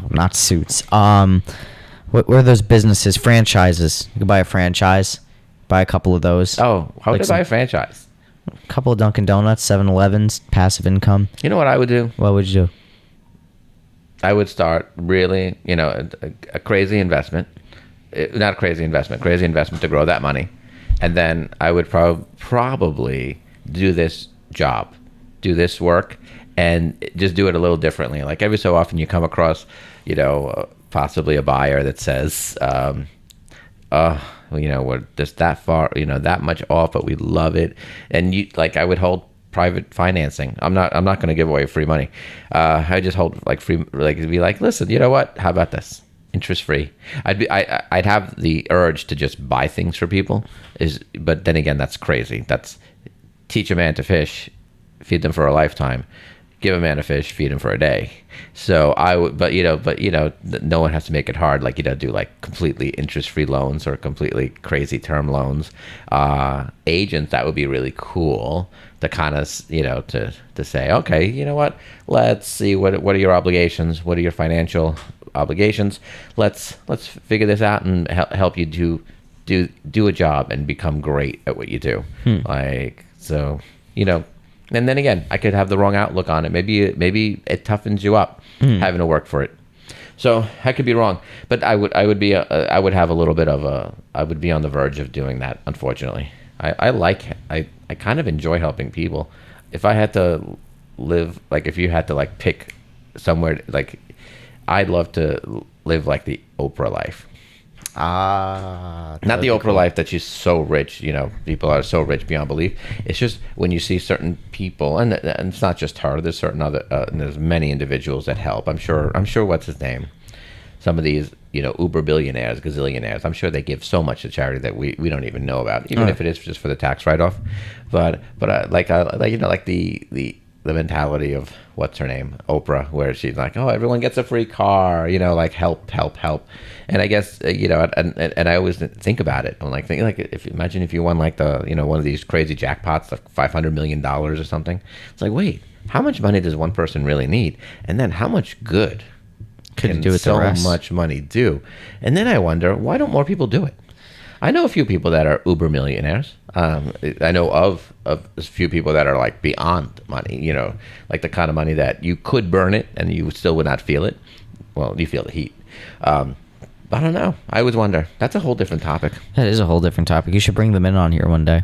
Speaker 2: not suits. What are those businesses? Franchises. You could buy a franchise Buy a couple of those.
Speaker 1: Oh, how would
Speaker 2: Like
Speaker 1: I buy a franchise?
Speaker 2: A couple of Dunkin' Donuts, 7-Elevens, passive income.
Speaker 1: You know what I would do?
Speaker 2: What would you do?
Speaker 1: I would start really, a crazy investment. Not a crazy investment to grow that money. And then I would probably do this job, do this work, and just do it a little differently. Like every so often you come across, possibly a buyer that says, we're just that far, that much off, but we love it. And I would hold private financing. I'm not going to give away free money. I just hold like free, like be like, listen, you know what? How about this? Interest free. I'd have the urge to just buy things for people, but then again, that's crazy. That's teach a man to fish, feed them for a lifetime. Give a man a fish, feed him for a day. So I would, but no one has to make it hard. Like do like completely interest-free loans or completely crazy term loans. Agents, that would be really cool to kind of to say, okay, you know what? Let's see what are your obligations? What are your financial obligations? Let's figure this out and help you do a job and become great at what you do. Like so, and then again, I could have the wrong outlook on it. Maybe it toughens you up having to work for it. So I could be wrong, but I would have a little bit of I would be on the verge of doing that. Unfortunately, I kind of enjoy helping people. If I had to live, like if you had to like pick somewhere, like I'd love to live like the Oprah life. Not the Oprah life that she's so rich, people are so rich beyond belief. It's just when you see certain people, and it's not just her. There's certain other, there's many individuals that help. I'm sure. What's his name? Some of these, uber billionaires, gazillionaires. I'm sure they give so much to charity that we don't even know about, even if it is just for the tax write-off. But like the mentality of what's her name, Oprah, where she's like, oh, everyone gets a free car, like help. And I guess, and I always think about it. I'm like, imagine if you won like the, one of these crazy jackpots, like $500 million or something. It's like, wait, how much money does one person really need? And then how much good can
Speaker 2: do with
Speaker 1: so
Speaker 2: the rest?
Speaker 1: much money do? And then I wonder, why don't more people do it? I know a few people that are uber millionaires. I know of a few people that are like beyond money, like the kind of money that you could burn it and you still would not feel it. Well, you feel the heat. I don't know. I always wonder. That's a whole different topic.
Speaker 2: That is a whole different topic. You should bring them in on here one day.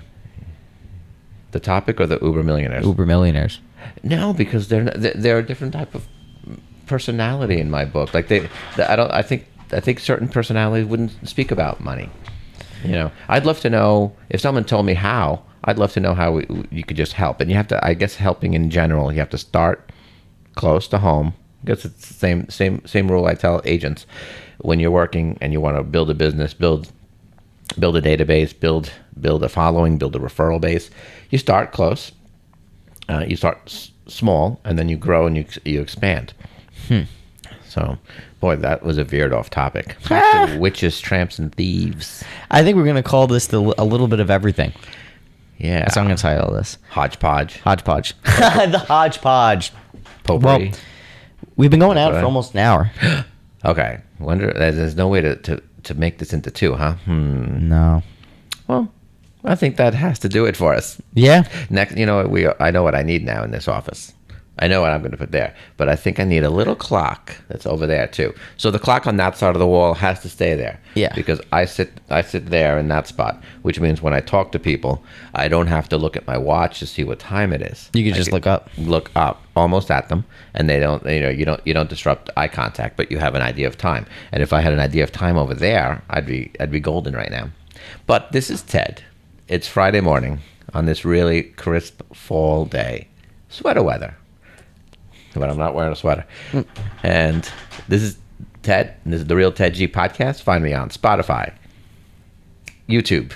Speaker 1: The topic or the uber millionaires?
Speaker 2: Uber millionaires.
Speaker 1: No, because they're a different type of personality in my book. Like I think certain personalities wouldn't speak about money. I'd love to know if someone told me how. I'd love to know how you could just help. And you have to, I guess, helping in general. You have to start close to home. I guess it's the same rule I tell agents when you're working and you want to build a business, build a database, build a following, build a referral base. You start close. You start small, and then you grow and you expand. So, boy, that was a veered off topic. Back to witches, tramps, and thieves.
Speaker 2: I think we're going to call this a little bit of everything.
Speaker 1: Yeah.
Speaker 2: That's what I'm going to title this.
Speaker 1: Hodgepodge.
Speaker 2: The hodgepodge.
Speaker 1: Potpourri.
Speaker 2: Well, we've been going out for almost an hour.
Speaker 1: Okay. Wonder there's no way to make this into two, huh?
Speaker 2: No.
Speaker 1: Well, I think that has to do it for us.
Speaker 2: Yeah.
Speaker 1: Next, I know what I need now in this office. I know what I'm going to put there, but I think I need a little clock that's over there too. So the clock on that side of the wall has to stay there.
Speaker 2: Yeah.
Speaker 1: Because I sit there in that spot, which means when I talk to people, I don't have to look at my watch to see what time it is.
Speaker 2: You can just look
Speaker 1: up almost at them, and they don't, you don't disrupt eye contact, but you have an idea of time. And if I had an idea of time over there, I'd be golden right now. But this is Ted. It's Friday morning on this really crisp fall day. Sweater weather. But I'm not wearing a sweater. And this is Ted, and this is the Real Ted G podcast. Find me on Spotify, YouTube,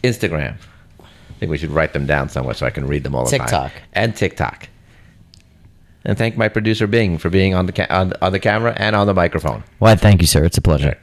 Speaker 1: Instagram. I think we should write them down somewhere so I can read them all the time.
Speaker 2: TikTok.
Speaker 1: And TikTok. And thank my producer Bing for being on the camera and on the microphone.
Speaker 2: Well, thank you, sir. It's a pleasure.
Speaker 1: Okay.